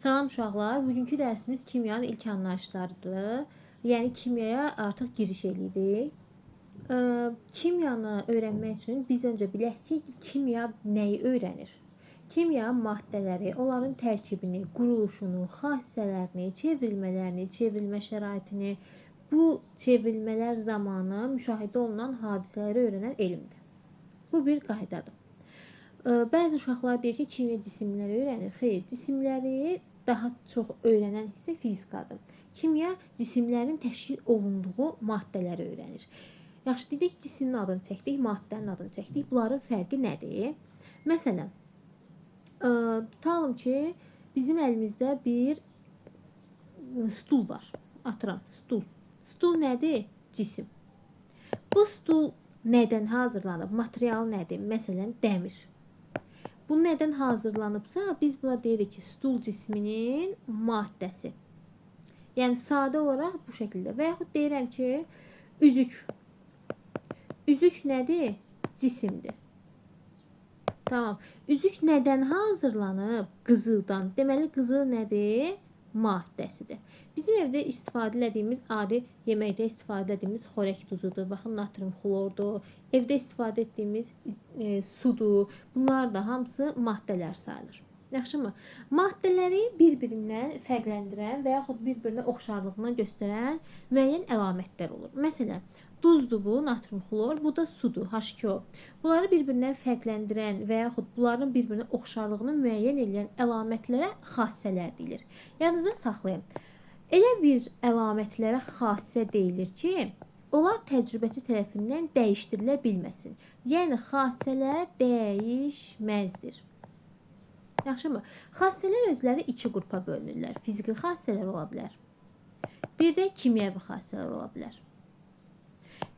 Salam uşaqlar, bugünkü dərsimiz kimyanın ilk anlayışlarıdır. Yəni kimyaya artıq giriş edirik. Kimyanı öyrənmək üçün biz öncə bilək ki, kimya nəyi öyrənir? Kimya maddələri, onların tərkibini, quruluşunu, xassələrini, çevrilmələrini, çevrilmə şəraitini, bu çevrilmələr zamanı müşahidə olunan hadisələri öyrənən elmdir. Bu bir qaydadır. Bəzi uşaqlar deyir ki, kimya cisimləri öyrənir. Xeyr, cisimləri daha çox öyrənən hissə fizikadır. Kimya cisimlərin təşkil olunduğu maddələri öyrənir. Yaxşı, dedik cismin adını çəkdik, maddənin adını çəkdik. Bunların fərqi nədir? Məsələn, tutalım ki, bizim əlimizdə bir stul var. Atıram, stul. Stul nədir? Cisim. Bu stul nədən hazırlanıb? Material nədir? Məsələn, dəmir. Bu nədən hazırlanıbsa, biz buna deyirik ki, stul cisminin maddəsi. Yəni, sadə olaraq bu şəkildə. Və yaxud deyirəm ki, üzük. Üzük nədir? Cisimdir. Tamam. Üzük nədən hazırlanıb? Qızıldan. Deməli, qızıl nədir? Maddəsidir. Bizim evdə istifadə edədiyimiz, adi yeməkdə istifadə edədiyimiz xörək duzudur. Baxın, natrium xlordur. Evdə istifadə etdiyimiz sudur. Bunlar da hamısı maddələr sayılır. Yaxşımı? Maddələri bir-birindən fərqləndirən və yaxud bir-birinə oxşarlığını göstərən müəyyən əlamətlər olur. Məsələn, duzdur bu, natrium xlor, bu da sudur, H2O. Bunları bir-birindən fərqləndirən və yaxud bunların bir-birinə oxşarlığını müəyyən edən əlamətlərə xassələr deyilir. Yadınızda saxlayın. Elə bir əlamətlərə xassə deyilir ki, onlar təcrübəçi tərəfindən dəyişdirilə bilməsin. Yəni, xassələr dəyişməzdir. Yaxşımı? Xassələr özləri iki qrupa bölünürlər. Fiziki xassələr ola bilər. Bir də kimyəvi xassələr ola bilər.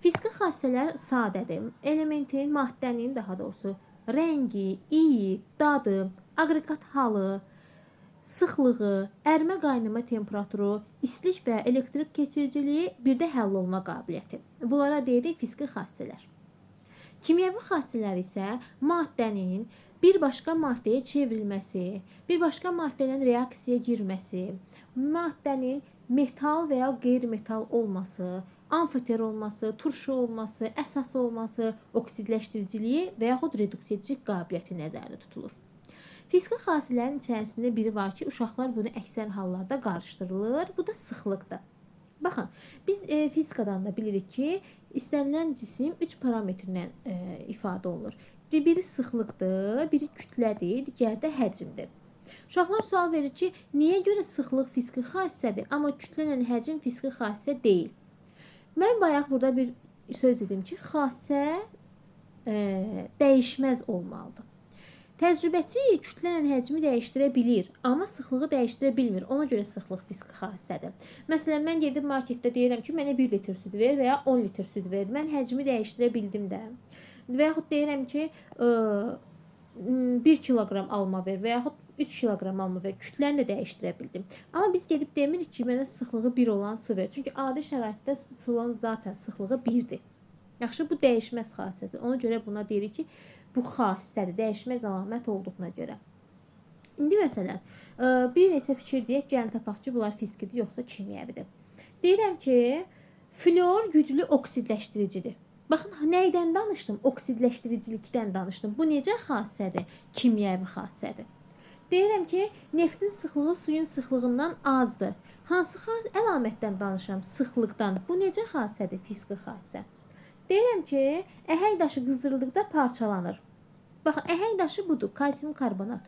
Fiziki xassələr sadədir. Elementin, maddənin, daha doğrusu, rəngi, iyi, dadı, aqreqat halı, sıxlığı, ərimə qaynama temperaturu, istilik və elektrik keçiriciliyi, bir də həll olma qabiliyyəti. Bunlara deyirik fiziki xassələr. Kimyəvi xassələr isə maddənin bir başqa maddəyə çevrilməsi, bir başqa maddənin reaksiyaya girməsi, maddənin metal və ya qeyri-metal olması, amfiter olması, turşu olması, əsas olması, oksidləşdiriciliyi və yaxud reduksiyedici qabiliyyəti nəzərdə tutulur. Fiziki xassələrin içərisində biri var ki, uşaqlar bunu əksər hallarda qarışdırılır. Bu da sıxlıqdır. Baxın, biz fizikadan da bilirik ki, istənilən cisim 3 parametrlə ifadə olunur. Biri sıxlıqdır, biri kütlədir, digəri də həcmdir. Uşaqlar sual verir ki, niyə görə sıxlıq fiziki xassədir, amma kütlə ilə həcm fiziki xassə deyil? Mən bayaq burada bir söz dedim ki, xassə dəyişməz olmalıdır. Təcrübəçi kütlə ilə həcmi dəyişdirə bilir, amma sıxlığı dəyişdirə bilmir. Ona görə sıxlıq fiziki xassədir. Məsələn, mən gedib marketdə deyirəm ki, mənə 1 litr süd ver və ya 10 litr süd ver. Mən həcmi dəyişdirə bildim də. Və yaxud deyirəm ki, 1 kiloqram alma ver və yaxud 3 kiloqram alma ver. Kütləni də dəyişdirə bildim. Amma biz gedib demirik ki, mənə sıxlığı 1 olan su ver. Çünki adi şəraitdə suların zaten sıxlığı 1-dir. Yaxşı, bu dəyişməz xassədir. Ona görə buna deyirik ki, bu xassədir, dəyişməz əlamət olduğuna görə. İndi məsələn, bir neçə fikir deyək, gəlin tapaq ki, bunlar fizikdir, yoxsa kimyəvidir. Deyirəm ki, fluor güclü oksidləşdiricidir. Baxın, nəydən danışdım? Oksidləşdiricilikdən danışdım. Bu necə xassədir? Kimyəvi xassədir. Deyirəm ki, neftin sıxlığı suyun sıxlığından azdır. Hansı əlamətdən danışıram? Sıxlıqdan. Bu necə xassədir? Fiziki xassə. Deyirəm ki, əhəng daşı qızdırıldıqda parçalanır. Baxın, əhəng daşı budur, kalsium karbonat.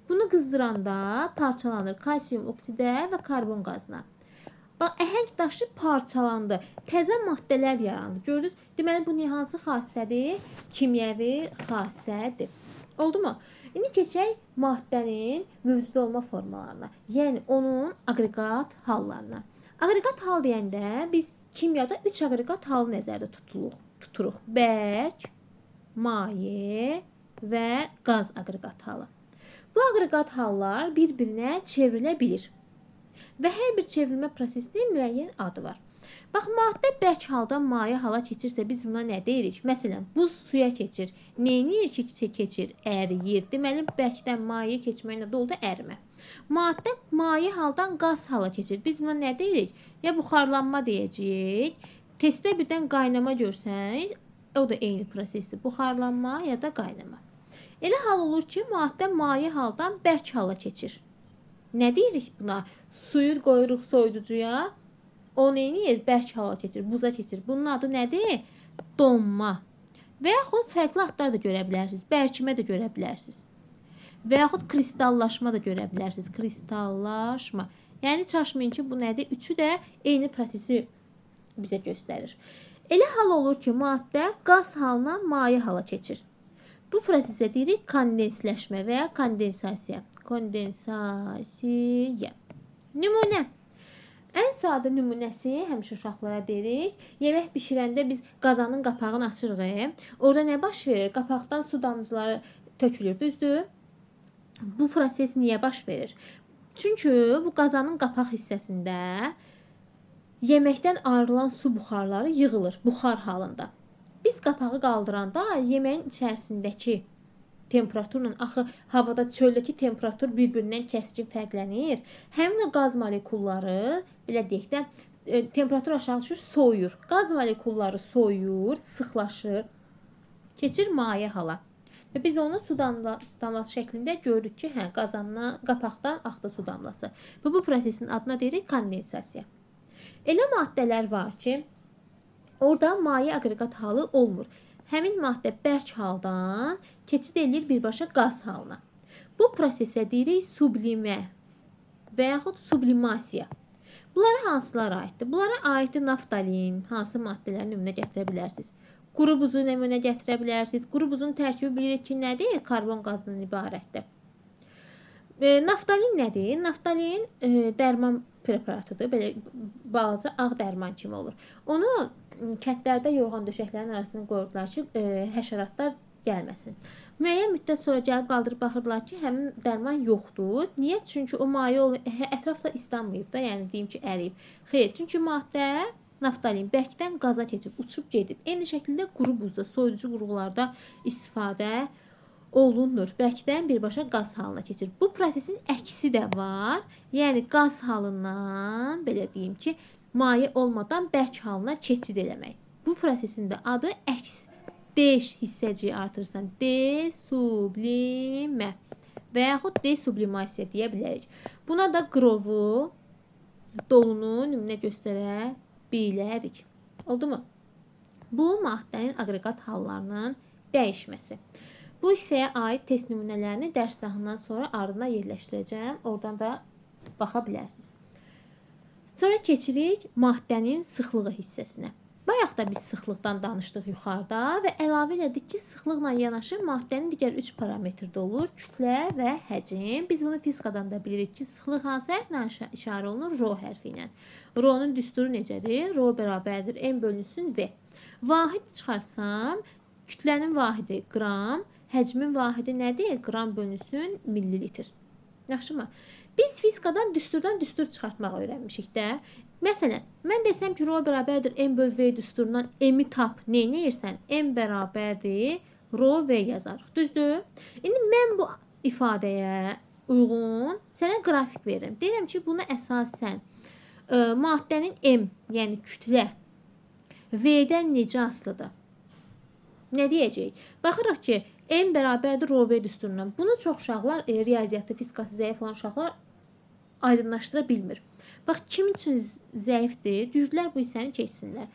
Bunu qızdıranda parçalanır kalsium oksidə və karbon qazına. Bax, əhəng daşı parçalandı, təzə maddələr yarandı. Gördünüz? Deməli, bu hansı xassədir? Kimyəvi xassədir. Oldu mu? İndi keçək maddənin mövcud olma formalarına. Yəni, onun aqreqat hallarına. Aqreqat hal deyəndə biz kimyada 3 aqreqat halı nəzərdə tuturuq. Bərk, maye və qaz aqreqat halı. Bu aqreqat hallar bir-birinə çevrilə bilir. Və hər bir çevrilmə prosesinin müəyyən adı var. Bax, maddə bərk haldan maye hala keçirsə biz buna nə deyirik? Məsələn, buz suya keçir. Neyniyir ki, keçir? Əriyir. Deməli, bərkdən maye keçməklə də oldu ərimə. Maddə maye haldan qaz hala keçir. Biz buna nə deyirik? Ya buxarlanma deyəcəyik. Testdə birdən qaynama görsəniz, o da eyni prosesdir. Buxarlanma ya da qaynama. Elə hal olur ki, maddə maye haldan bərk hala keçir. Nə deyirik buna? Suyu qoyuruq soyuducuya, o neyniyir? Bərk hala keçir, buza keçir. Bunun adı nədir? Donma. Və yaxud fərqli adlar da görə bilərsiniz. Bərkimə də görə bilərsiniz. Və yaxud kristallaşma da görə bilərsiniz. Kristallaşma. Yəni çaşmayın ki, bu nədir? Üçü də eyni prosesi bizə göstərir. Elə hal olur ki, maddə qaz halına maye hala keçir. Bu prosesə deyirik kondensləşmə və ya kondensasiya. Kondensasiya. Nümunə. Ən sadə nümunəsi həmişə uşaqlara deyirik. Yemək bişirəndə biz qazanın qapağını açırıq. Orada nə baş verir? Qapaqdan su damcıları tökülür, düzdür? Bu proses niyə baş verir? Çünki bu qazanın qapaq hissəsində yeməkdən ayrılan su buxarları yığılır buxar halında. Biz qapağı qaldıranda yeməyin içərisindəki temperaturla, axı havada çöldəki temperatur bir-birindən kəskin fərqlənir. Həmin o qaz molekulları, belə deyək də, temperatur aşağı düşür, soyuyur. Qaz molekulları soyuyur, sıxlaşır, keçir maye hala. Və biz onu su damlası şəklində görürük ki, qazandan, qapaqdan axdı su damlası. Və bu prosesin adına deyirik kondensasiya. Elə maddələr var ki, orada maye aqreqat halı olmur. Həmin maddə bərk haldan keçid edilir birbaşa qaz halına. Bu prosesə deyirik sublimə və yaxud sublimasiya. Bunlara hansılara aiddir? Bunlara aiddir naftalin, hansı maddələri nümunə gətirə bilərsiniz? Quru buzu nümunə gətirə bilərsiniz. Quru buzun tərkibi bilirik ki, nədir? Karbon qazından ibarətdir. Naftalin nədir? Naftalin dərman preparatıdır. Belə balaca ağ dərman kimi olur. Onu kəndlərdə yorğan döşəklərin arasına qoyurdular ki, həşəratlar gəlməsin. Müəyyən müddət sonra gəlib qaldırıb baxırdılar ki, həmin dərman yoxdur. Niyə? Çünki o maye ətrafda islanmayıb da, yəni deyim ki, əriyib. Xeyr, çünki maddə naftalin bərkdən qaza keçib, uçub gedib. Eyni şəkildə quru buzda, soyuducu qurğularda istifadə olunur. Bərkdən birbaşa qaz halına keçir. Bu prosesin əksi də var. Yəni qaz halından, belə deyim ki, maye olmadan bərk halına keçid eləmək. Bu prosesin də adı əks. D hissəciyi artırsan, desublimə və yaxud desublimasiya deyə bilərik. Buna da qrovu, dolunu nümunə göstərə bilərik. Oldu mu? Bu maddənin aqreqat hallarının dəyişməsi. Bu hissəyə aid test nümunələrini dərs sahından sonra ardına yerləşdirəcəm. Oradan da baxa bilərsiniz. Sonra keçirik maddənin sıxlığı hissəsinə. Bayaq da biz sıxlıqdan danışdıq yuxarıda və əlavə elədik ki, sıxlıqla yanaşı maddənin digər 3 parametrdə olur. Kütlə və həcm. Biz bunu fizikadan da bilirik ki, sıxlıq hansı hərflə işarə olunur? Rho hərfi ilə. Rho-nun düsturu necədir? Rho bərabərdir M bölünsün V. Vahid çıxartsam, kütlənin vahidi qram, həcmin vahidi nədir? Qram bölünsün millilitr. Yaxşımı? Biz fizikadan düstur çıxartmaq öyrənmişik də. Məsələn, mən desəm ki, rho bərabərdir M böl V düsturundan M-i tap, neynəyirsən? M bərabərdir rho V yazarıq. Düzdür? İndi mən bu ifadəyə uyğun sənə qrafik verirəm. Deyirəm ki, buna əsasən maddənin M, yəni kütlə V-dən necə asılıdır? Nə deyəcəyik? Baxırıq ki, M bərabərdir rho V düsturundan. Bunu çox uşaqlar, riyaziyyatı, fizikası zəif olan uşaqlar aydınlaşdıra bilmir. Bax, kim üçün zəifdir? Düzdülər bu hissəni keçsinlər.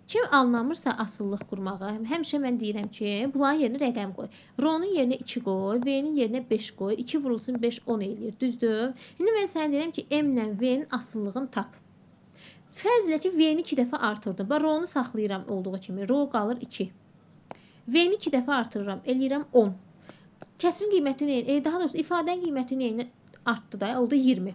Kim anlamırsa asıllıq qurmağı, həmişə mən deyirəm ki, bunların yerinə rəqəm qoy. Rho-nun yerinə 2 qoy, V-nin yerinə 5 qoy. 2 vurulsun 5, 10 eləyir. Düzdür? İndi mən sənə deyirəm ki, M ilə V-nin asıllığını tap. Fərz elə ki, V-ni 2 dəfə artırdım. Bax, Rho-nu saxlayıram olduğu kimi. Rho qalır 2. V-ni 2 dəfə artırıram, eləyirəm 10. Kəsrin qiyməti neyin? Daha doğrusu ifadənin qiyməti neyin artdı da, oldu 20.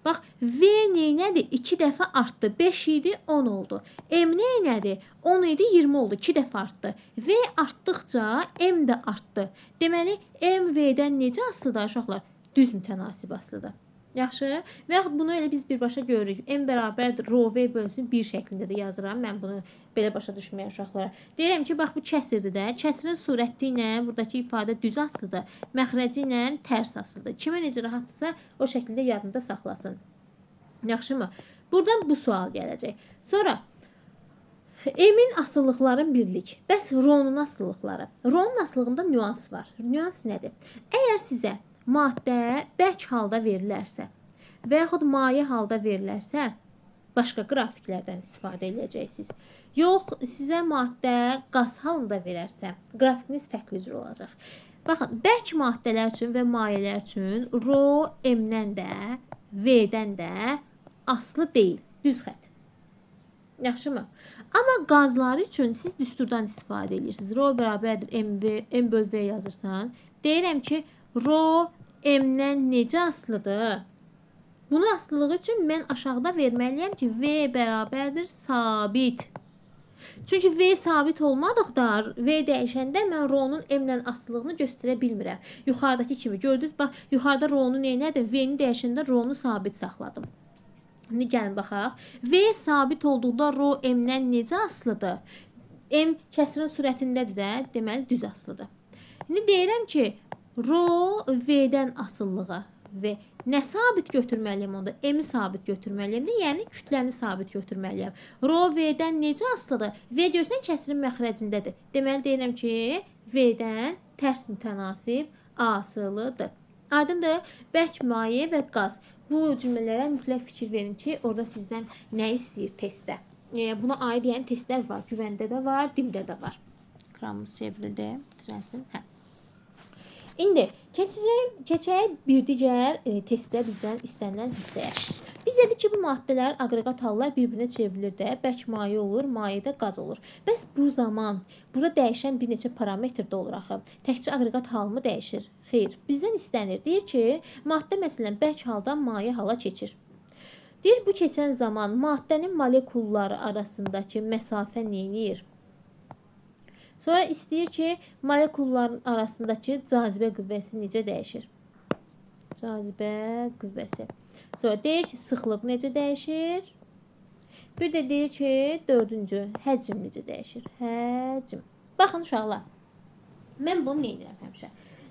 Bax, V neynədir? 2 dəfə artdı. 5 idi, 10 oldu. M neynədir? 10 idi, 20 oldu. 2 dəfə artdı. V artdıqca M də artdı. Deməli, M V-dən necə asılıdır uşaqlar? Düz mütənasib asılıdır. Yaxşı. Və yaxud bunu elə biz birbaşa görürük. M bərabərdir rho v bölünsün 1 şəklində də yazıram. Mən bunu belə başa düşməyən uşaqlara. Deyirəm ki, bax bu kəsirdir də. Kəsirin surəti ilə buradakı ifadə düz asılıdır. Məxrəci ilə tərs asılıdır. Kimə necə rahatdırsa o şəkildə yadında saxlasın. Yaxşımı? Buradan bu sual gələcək. Sonra M-in asıllıqların birlik. Bəs rho-nun asıllıqları. Rho-nun asıllığında nüans var. Nüans nədir? Əgər sizə maddə bərk halda verilərsə və yaxud maye halda verilərsə, başqa qrafiklərdən istifadə edəcəksiniz. Yox, sizə maddə qaz halında verərsə, qrafikiniz fərqli cür olacaq. Baxın, bərk maddələr üçün və mayələr üçün rho M-dən də, V-dən də aslı deyil, düz xətt. Yaxşımı? Amma qazlar üçün siz düsturdan istifadə edirsiniz. Rho bərabərdir M böl V yazırsan. Deyirəm ki, rho M-dən necə asılıdır? Bunu aslılığı üçün mən aşağıda verməliyəm ki, V bərabərdir sabit. Çünki V sabit olmadıqda, V dəyişəndə mən rho-nun M-dən asılılığını göstərə bilmirəm. Yuxarıdakı kimi gördünüz, bax, yuxarıda rho-nu neynədir? V-ni dəyişəndə rho-nu sabit saxladım. İndi gəlin baxaq. V sabit olduqda rho M-dən necə asılıdır? M kəsirin surətindədir də, deməli düz asılıdır. İndi deyirəm ki, rho V-dən asıllığı və nə sabit götürməliyəm onda? M-i sabit götürməliyəm də, yəni kütləni sabit götürməliyəm. Rho V-dən necə asılıdır? V görsən kəsirin məxrəcindədir. Deməli deyirəm ki, V-dən tərs mütənasib asılıdır. Aydındır? Bərk maye və qaz. Bu cümlələrə mütləq fikir verin ki, orada sizdən nə istəyir testdə? Buna aid yəni testlər var. Güvəndə də var, dildə də var. Ekranımız çevrildi. Düzəlsin. Hə. İndi keçək bir digər testdə bizdən istənilən hissəyə. Biz dedik ki, bu maddələr, aqreqat hallar bir-birinə çevrilir də, bərk maye olur, mayedə qaz olur. Bəs bu zaman burada dəyişən bir neçə parametr də olur axı. Təkcə aqreqat hal mı dəyişir? Xeyr, bizdən istənir. Deyir ki, maddə məsələn bərk haldan maye hala keçir. Deyir, bu keçən zaman maddənin molekulları arasındakı məsafə neynir? Sonra istəyir ki, molekulların arasındakı cazibə qüvvəsi necə dəyişir? Cazibə qüvvəsi. Sonra deyir ki, sıxlıq necə dəyişir? Bir də deyir ki, dördüncü, həcm necə dəyişir? Həcm. Baxın uşaqlar, mən bunu neynirəm həmişə?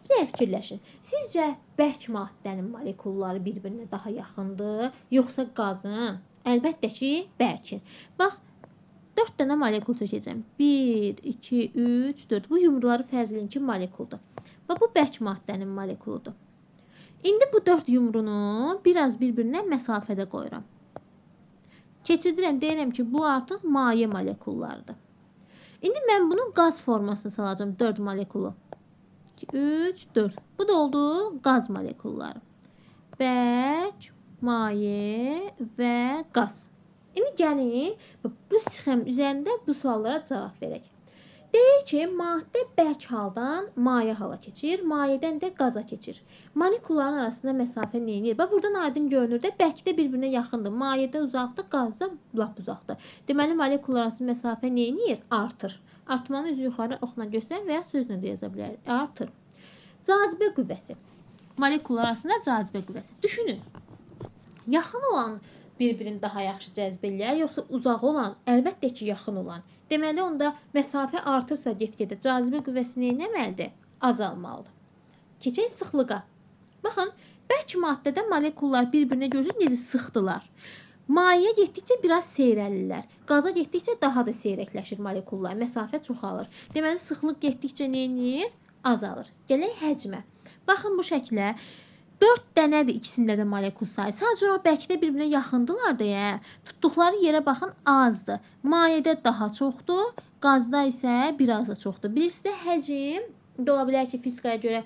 Bir fikirləşin. Sizcə bərk maddənin molekulları bir-birinə daha yaxındır, yoxsa qazın? Əlbəttə ki, bərkin. Bax, 4 dənə molekul çəkəcəm. 1, 2, 3, 4. Bu yumruları fərz edin ki, molekuldur. Və bu bərk maddənin molekuludur. İndi bu 4 yumrunu biraz bir-birinə məsafədə qoyuram. Keçirdirəm, deyirəm ki, bu artıq maye molekullarıdır. İndi mən bunun qaz formasını salacağım 4 molekulu. 2, 3, 4. Bu da oldu qaz molekulları. Bərk, maye və qaz. İndi gəlin, bu sxem üzərində bu suallara cavab verək. Deyir ki, maddə bərk haldan maye hala keçir, mayədən də qaza keçir. Molekulların arasında məsafə neynir? Bax, buradan aydın görünür də, bərkdə bir-birinə yaxındır. Mayədə uzaqdır, qazda lap uzaqdır. Deməli, molekullar arasında məsafə neynir? Artır. Artmanı üzü yuxarı oxla göstərin və ya sözlə də yaza bilərik. Artır. Cazibə qüvvəsi. Molekullar arasında cazibə qüvvəsi. Düşünün, yaxın olan bir-birini daha yaxşı cəzb eləyər, yoxsa uzaq olan, əlbəttə ki, yaxın olan. Deməli, onda məsafə artırsa get-gedə cazibə qüvvəsi neynəməlidir? Azalmalıdır. Keçək sıxlığa. Baxın, bərk maddədə molekullar bir-birinə görür necə sıxdılar. Mayeyə getdikcə biraz seyrəlirlər. Qaza getdikcə daha da seyrəkləşir molekullar. Məsafə çoxalır. Deməli, sıxlıq getdikcə neynir? Azalır. Gələk həcmə. Baxın bu şəklə. 4 dənədir ikisində də molekul sayı. Sadəcə o bərkdə bir-birinə yaxındılar deyə. Tutduqları yerə baxın azdır. Mayedə daha çoxdur, qazda isə biraz da çoxdur. Birisi də həcm, ola bilər ki, fizikaya görə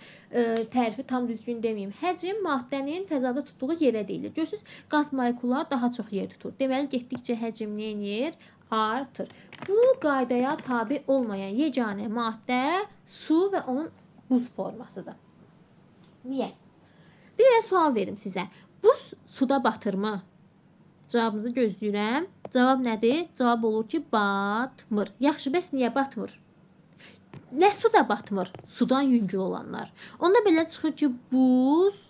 tərifi tam düzgün deməyim. Həcm maddənin fəzada tutduğu yerə deyilir. Görürsünüz, qaz molekulları daha çox yer tutur. Deməli, getdikcə həcm neynir? Artır. Bu qaydaya tabi olmayan yeganə maddə su və onun buz formasıdır. Niyə? Bir də sual verim sizə. Buz suda batırmı? Cavabınızı gözləyirəm. Cavab nədir? Cavab olur ki, batmır. Yaxşı, bəs niyə batmır? Nə suda batmır? Sudan yüngül olanlar. Onda belə çıxır ki, buz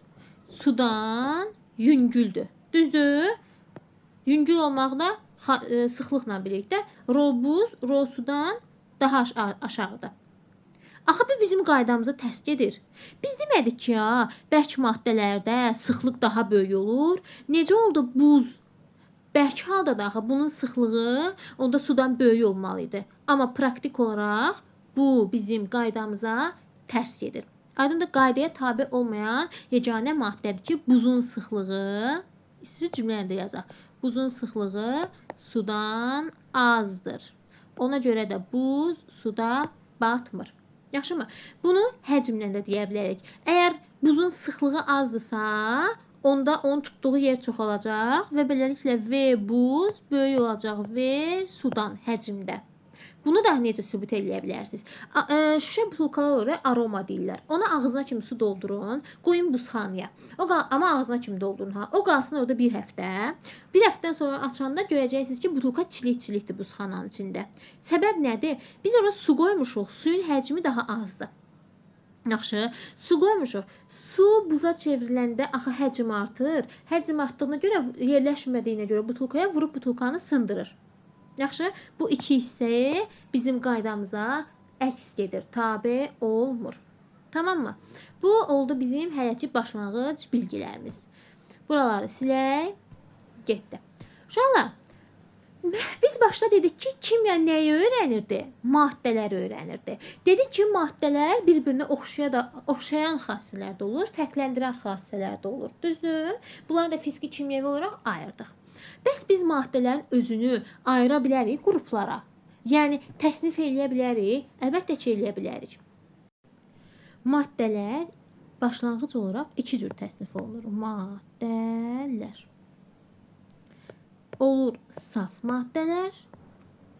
sudan yüngüldür. Düzdür? Yüngül olmaqda sıxlıqla birlikdə buz sudan daha aşağıdır. Axı bu bizim qaydamıza tərs gedir. Biz demədik ki, ya, bərk maddələrdə sıxlıq daha böyük olur. Necə oldu buz? Bərk halda da axı bunun sıxlığı onda sudan böyük olmalı idi. Amma praktik olaraq bu bizim qaydamıza tərs gedir. Aydındır, qaydaya tabe olmayan yeganə maddədir ki, buzun sıxlığı, istəyir cümləni də yazaq. Buzun sıxlığı sudan azdır. Ona görə də buz suda batmır. Yaxşımı? Bunu həcmlə də deyə bilərik. Əgər buzun sıxlığı azdırsa, onda onun tutduğu yer çox olacaq və beləliklə V buz böyük olacaq V sudan həcmdə. Bunu da necə sübut edə bilərsiniz? Şüşə butulkalara aroma deyirlər. Ona ağzına kimi su doldurun, qoyun buzxanaya. Amma ağzına kimi doldurun. Ha. O qalsın orada bir həftə. Bir həftədən sonra açanda görəcəksiniz ki, butulka çilik-çilikdir buzxananın içində. Səbəb nədir? Biz orada su qoymuşuq, suyun həcmi daha azdır. Yaxşı, su qoymuşuq. Su buza çevriləndə axı həcm artır. Həcm artdığına görə, yerləşmədiyinə görə butulkaya vurub butulkanı sındırır. Yaxşı, bu iki hissə bizim qaydamıza əks gedir, tabe olmur. Tamam mı? Bu oldu bizim hələki başlanğıc bilgilərimiz. Buraları silək, getdi. Uşaqlar, biz başda dedik ki, kimya nəyi öyrənirdi? Maddələri öyrənirdi. Dedik ki, maddələr bir-birinə oxşayan xassələrdə olur, fərqləndirən xassələrdə olur. Düzdür? Bunları da fiziki, kimyəvi olaraq ayırdıq. Bəs biz maddələrin özünü ayıra bilərik qruplara. Yəni, təsnif eləyə bilərik, əlbəttə ki, eləyə bilərik. Maddələr başlanğıc olaraq iki cür təsnif olunur. Maddələr. Olur saf maddələr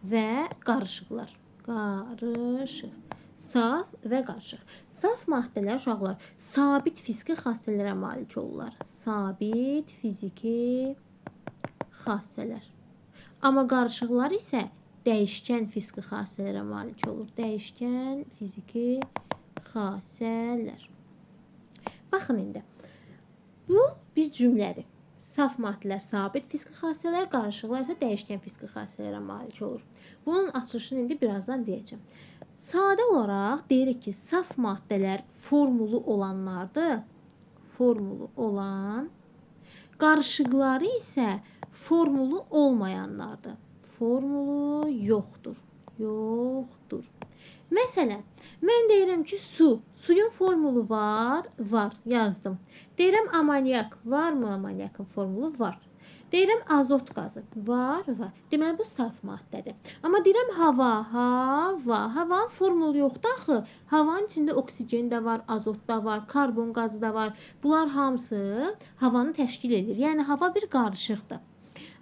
və qarışıqlar. Qarışıq. Saf və qarışıq. Saf maddələr, uşaqlar, sabit fiziki xassələrə malik olurlar. Sabit fiziki xassələr. Amma qarışıqlar isə dəyişkən fiziki xassələrə malik olur. Dəyişkən fiziki xassələr. Baxın indi. Bu bir cümlədir. Saf maddələr sabit fiziki xassələr, qarışıqlar isə dəyişkən fiziki xassələrə malik olur. Bunun açılışını indi birazdan deyəcəm. Sadə olaraq deyirik ki, saf maddələr formulu olanlardır. Formulu olan. Qarışıqları isə formulu olmayanlardır. Formulu yoxdur. Yoxdur. Məsələn, mən deyirəm ki, su. Suyun formulu var, var, yazdım. Deyirəm amonyak, varmı amonyakın formulu? Var. Deyirəm azot qazı, var, var. Deməli, bu saf maddədir. Amma deyirəm hava, hava. Havanın formulu yoxdur axı. Havanın içində oksigen də var, azot da var, karbon qazı da var. Bunlar hamısı havanı təşkil edir. Yəni, hava bir qarışıqdır.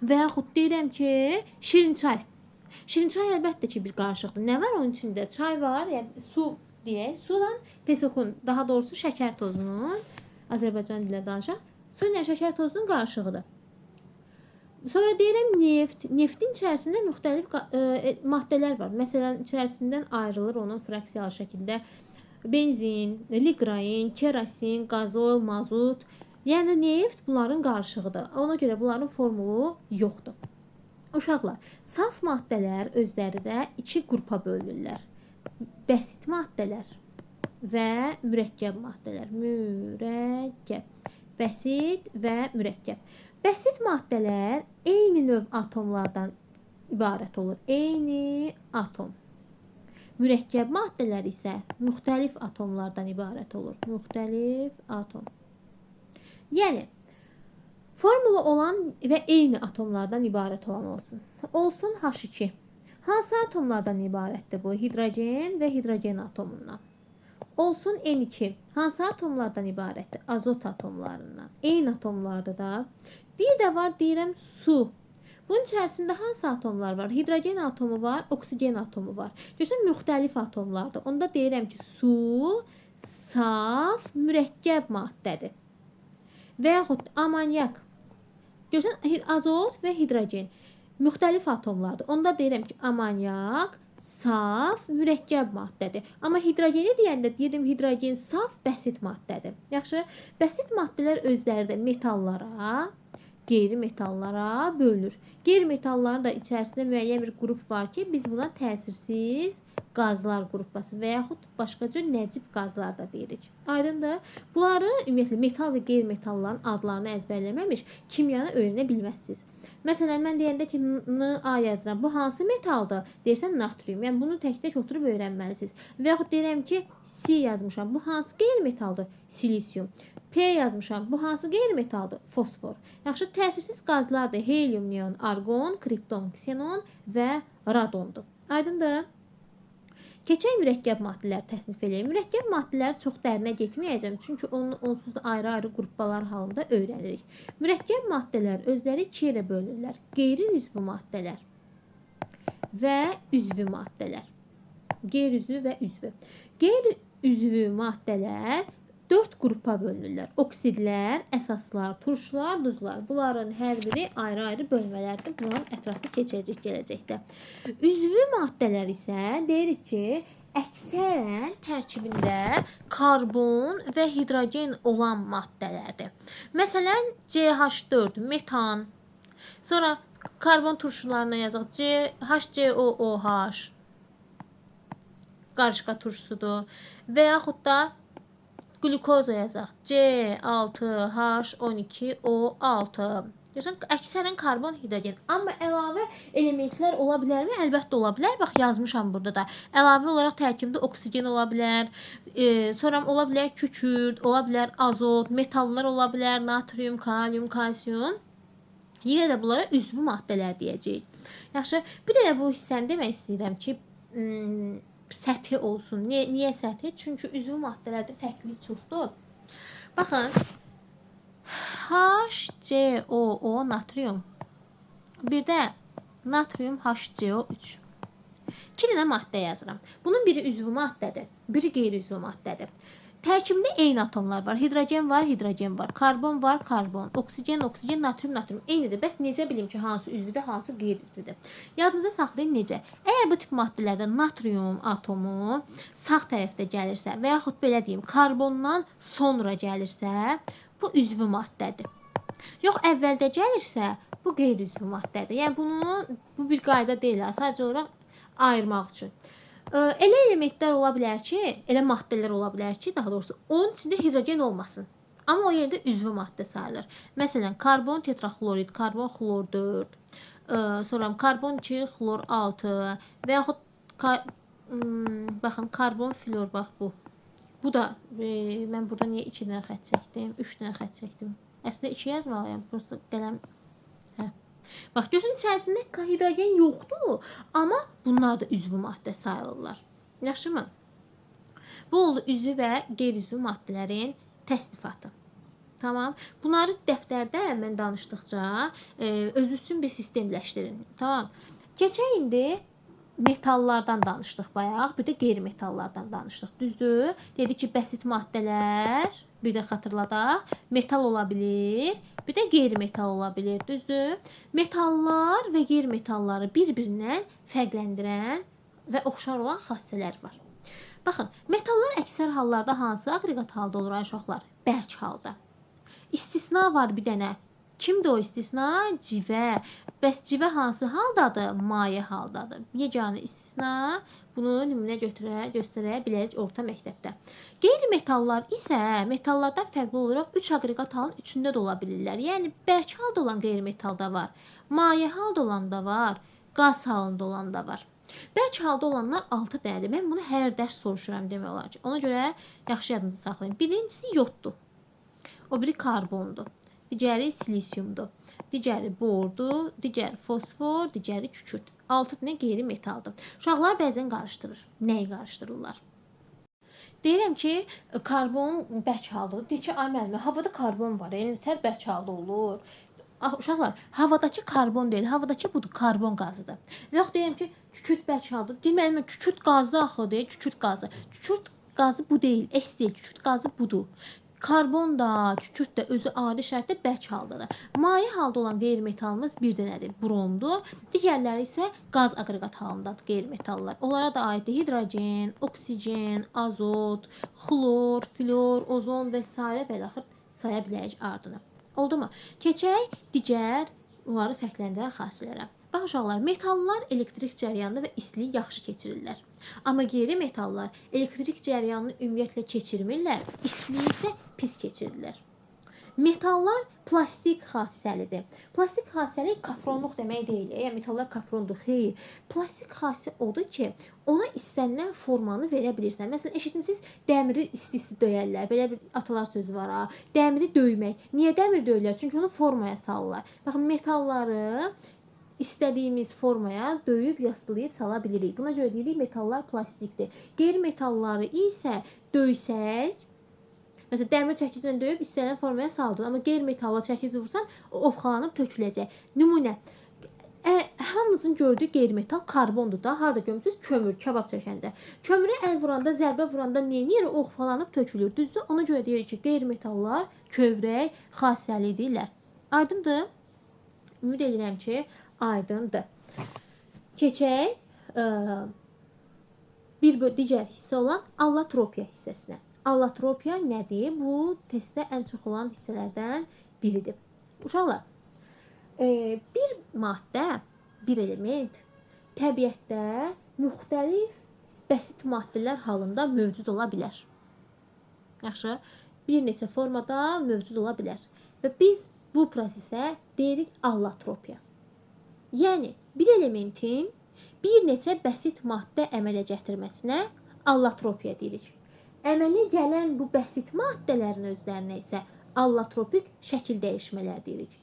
Və yaxud deyirəm ki, şirin çay. Şirin çay əlbəttə ki, bir qarışıqdır. Nə var onun içində? Çay var, yəni su deyək. Sudan pesokun, daha doğrusu şəkər tozunun, Azərbaycan dilə danışaq, su ilə şəkər tozunun qarışığıdır. Sonra deyirəm neft. Neftin içərisində müxtəlif maddələr var. Məsələn, içərisindən ayrılır onun fraksiyalı şəkildə benzin, liqrain, kerosin, qazol, mazut. Yəni neft bunların qarışığıdır. Ona görə bunların formulu yoxdur. Uşaqlar, saf maddələr özləri də iki qrupa bölünürlər. Bəsit maddələr və mürəkkəb maddələr. Mürəkkəb. Bəsit və mürəkkəb. Bəsit maddələr eyni növ atomlardan ibarət olur. Eyni atom. Mürəkkəb maddələr isə müxtəlif atomlardan ibarət olur. Müxtəlif atom. Yəni, formulu olan və eyni atomlardan ibarət olan olsun. Olsun H2. Hansı atomlardan ibarətdir bu? Hidrogen və hidrogen atomundan. Olsun N2. Hansı atomlardan ibarətdir? Azot atomlarından. Eyni atomlardır da. Bir də var, deyirəm, su. Bunun içərisində hansı atomlar var? Hidrogen atomu var, oksigen atomu var. Görürsən, müxtəlif atomlardır. Onda deyirəm ki, su saf, mürəkkəb maddədir. Və yaxud amonyak. Görürsən, azot və hidrogen müxtəlif atomlardır. Onda deyirəm ki, amonyak saf mürəkkəb maddədir. Amma hidrogeni deyəndə deyirdim hidrogen saf bəsit maddədir. Yaxşı, bəsit maddələr özləri də metallara, qeyri-metallara bölünür. Qeyri-metalların da içərisində müəyyən bir qrup var ki, biz buna təsirsiz qazlar qrupası və yaxud başqa cür nəcib qazlar da deyirik. Aydındır? Bunları ümumiyyətlə metal və qeyri-metalların adlarını əzbərləməmiş kimyanı öyrənə bilməzsiniz. Məsələn, mən deyəndə ki, Na yazıram. Bu hansı metaldır? Deyirsən natrium. Yəni bunu tək-tək oturub öyrənməlisiniz. Və yaxud deyirəm ki, C yazmışam. Bu hansı qeyri-metaldır? Silisium. P yazmışam. Bu hansı qeyri-metaldır? Fosfor. Yaxşı, təsirsiz qazlardır. Helium, neon, argon, kripton, ksenon və radondur. Aydındır? Keçək mürəkkəb maddələri təsnif edək. Mürəkkəb maddələri çox dərinə getməyəcəm, çünki onsuz da ayrı-ayrı qruplar halında öyrənirik. Mürəkkəb maddələr özləri iki yerə bölünürlər. Qeyri-üzvü maddələr və üzvü maddələr. Qeyri-üzvü və üzvü. Qeyri-üzvü maddələr 4 qrupa bölünürlər. Oksidlər, əsaslar, turşular, duzlar. Bunların hər biri ayrı-ayrı bölmələrdir. Bunların ətrafı keçəcək gələcəkdə. Üzvü maddələr isə deyirik ki, əksərən tərkibində karbon və hidrogen olan maddələrdir. Məsələn, CH4, metan. Sonra karbon turşularına yazaq. HCOOH qarışqa turşusudur. Və yaxud da glukoza yazaq. C6H12O6. Görürsən, əksərən karbon, hidrogen. Amma əlavə elementlər ola bilərmi? Əlbəttə ola bilər. Bax, yazmışam burada da. Əlavə olaraq tərkibində oksigen ola bilər. Sonra ola bilər kükürt, ola bilər azot, metallar ola bilər, natrium, kalium, kalsium. Yenə də bunlara üzvü maddələr deyəcəyik. Yaxşı, bir də bu hissəni demək istəyirəm ki, səthi olsun. Niyə səthi? Çünki üzvü maddelərdə fərqlilik çoxdur. Baxın, HCOO natrium. Bir də natrium HCO3. 2 dənə maddə yazıram. Bunun biri üzvü maddədir, biri qeyri-üzvü maddədir. Tərkibində eyni atomlar var. Hidrogen var, hidrogen var. Karbon var, karbon. Oksigen, oksigen, natrium, natrium. Eynidir. Bəs necə bilim ki, hansı üzvüdür, hansı qeyri-üzvüdür? Yadınıza saxlayın necə? Əgər bu tip maddələrdə natrium atomu sağ tərəfdə gəlirsə və yaxud belə deyim, karbondan sonra gəlirsə, bu üzvü maddədir. Yox, əvvəldə gəlirsə, bu qeyri-üzvü maddədir. Yəni bu bir qayda deyil, sadəcə olaraq ayırmaq üçün. Elə elementlər ola bilər ki, elə maddələr ola bilər ki, daha doğrusu onun içində hidrogen olmasın. Amma o yerdə üzvü maddə sayılır. Məsələn, karbon tetraxlorid, karbon xlor 4, sonra karbon 2, xlor 6 və yaxud baxın, karbon flor, bax bu. Bu da, mən burada niyə 2 dənə xət çəkdim, 3 dənə xət çəkdim. Əslində 2 yazmalıyam, prosta qələm. Bax, gözün içərisində hidrogen yoxdur, amma bunlar da üzvü maddə sayılırlar. Yaxşımı? Bu oldu üzvü və qeyri-üzvü maddələrin təsnifatı. Tamam. Bunları dəftərdə mən danışdıqca özü üçün bir sistemləşdirin. Tamam. Keçək indi metallardan danışdıq bayaq, bir də qeyri-metallardan danışdıq. Düzdür? Dedik ki, bəsit maddələr, bir də xatırladaq, metal ola bilir, bir də qeyri-metal ola bilir. Düzdür? Metallar və qeyri-metalları bir-birindən fərqləndirən və oxşar olan xassələr var. Baxın, metallar əksər hallarda hansı aqreqat halda olur ay uşaqlar? Bərk halda. İstisna var bir dənə. Kimdir o istisna? Civə. Bəs civə hansı haldadır? Maye haldadır. Yeganə istisna bunu nümunə göstərə bilərik orta məktəbdə. Qeyri-metallar isə metallardan fərqli olaraq 3 aqreqat halın üçündə də ola bilirlər. Yəni bərk halda olan qeyri-metal da var, maye halda olan da var, qaz halında olan da var. Bərk halda olanlar 6 dənədir. Mən bunu hər dərs soruşuram demək olar ki. Ona görə yaxşı yadınızda saxlayın. Birincisi yoddur. O biri karbondur. Digəri silisiumdur. Digəri bordur, digəri fosfor, digəri kükürt. 6 dənə qeyri-metaldır. Uşaqlar bəzən qarışdırır. Nəyi qarışdırırlar? Deyirəm ki, karbon bərk haldadır. Deyir ki, ay müəllimə, havada karbon var. Nətər bərk halda olur? Uşaqlar, havadakı karbon deyil, havadakı budur, karbon qazıdır. Və yox deyirəm ki, kükürt bərk haldadır. Deyir müəllimə, kükürt qazı axı deyir, kükürt qazı. Kükürt qazı bu deyil, S deyil, kükürt qazı budur. Karbon da, kükürt də özü adi şərtdə bərk haldadır. Maye halda olan qeyri-metalımız bir dənədir, bromdur. Digərləri isə qaz aqreqat halındadır qeyri-metallar. Onlara da aiddir hidrogen, oksigen, azot, xlor, flor, ozon və s. və axır saya bilərik ardına. Oldu mu? Keçək digər onları fərqləndirən xassələrə. Bax uşaqlar, metallar elektrik cəryanını və istiliyi yaxşı keçirirlər. Amma qeyri-metallar elektrik cəryanını ümumiyyətlə keçirmirlər, istiliyi isə pis keçirirlər. Metallar plastik xassəlidir. Plastik xassəli kapronluq demək deyil. Yəni metallar kaprondur, xeyr. Plastik xassə odur ki, ona istənilən formanı verə bilirsən. Məsələn, eşitmisiniz, dəmiri isti-isti döyərlər. Belə bir atalar sözü var ha. Dəmiri döymək. Niyə dəmir döyürlər? Çünki onu formaya salırlar. Baxın, metalları istədiyimiz formaya döyüb, yaslayıb sala bilirik. Buna görə deyirik, metallar plastikdir. Qeyri-metalları isə döysək, məsələn, dəmir çəkiclə döyüb istənilən formaya saldın, amma qeyri-metalla çəkici vursan, o ovxalanıb töküləcək. Nümunə, hamımızın gördüyü qeyri-metal karbondur da, harada görmüsünüz? Kömür, kabab çəkəndə. Kömürə əl vuranda, zərbə vuranda neynir? Ovxalanıb tökülür. Düzdür? Ona görə deyirik ki, qeyri-metallar kövrək, xassəlidirlər. Aydındır? Ümid edirəm ki, aydındır. Keçək bir digər hissə olan allotropiya hissəsinə. Allotropiya nədir? Bu testdə ən çox olan hissələrdən biridir. Uşaqlar, bir maddə, bir element təbiətdə müxtəlif bəsit maddələr halında mövcud ola bilər. Yaxşı, bir neçə formada mövcud ola bilər. Və biz bu prosesə deyirik allotropiya. Yəni, bir elementin bir neçə bəsit maddə əmələ gətirməsinə allotropiya deyirik. Əmələ gələn bu bəsit maddələrin özlərinə isə allotropik şəkil dəyişmələr deyirik.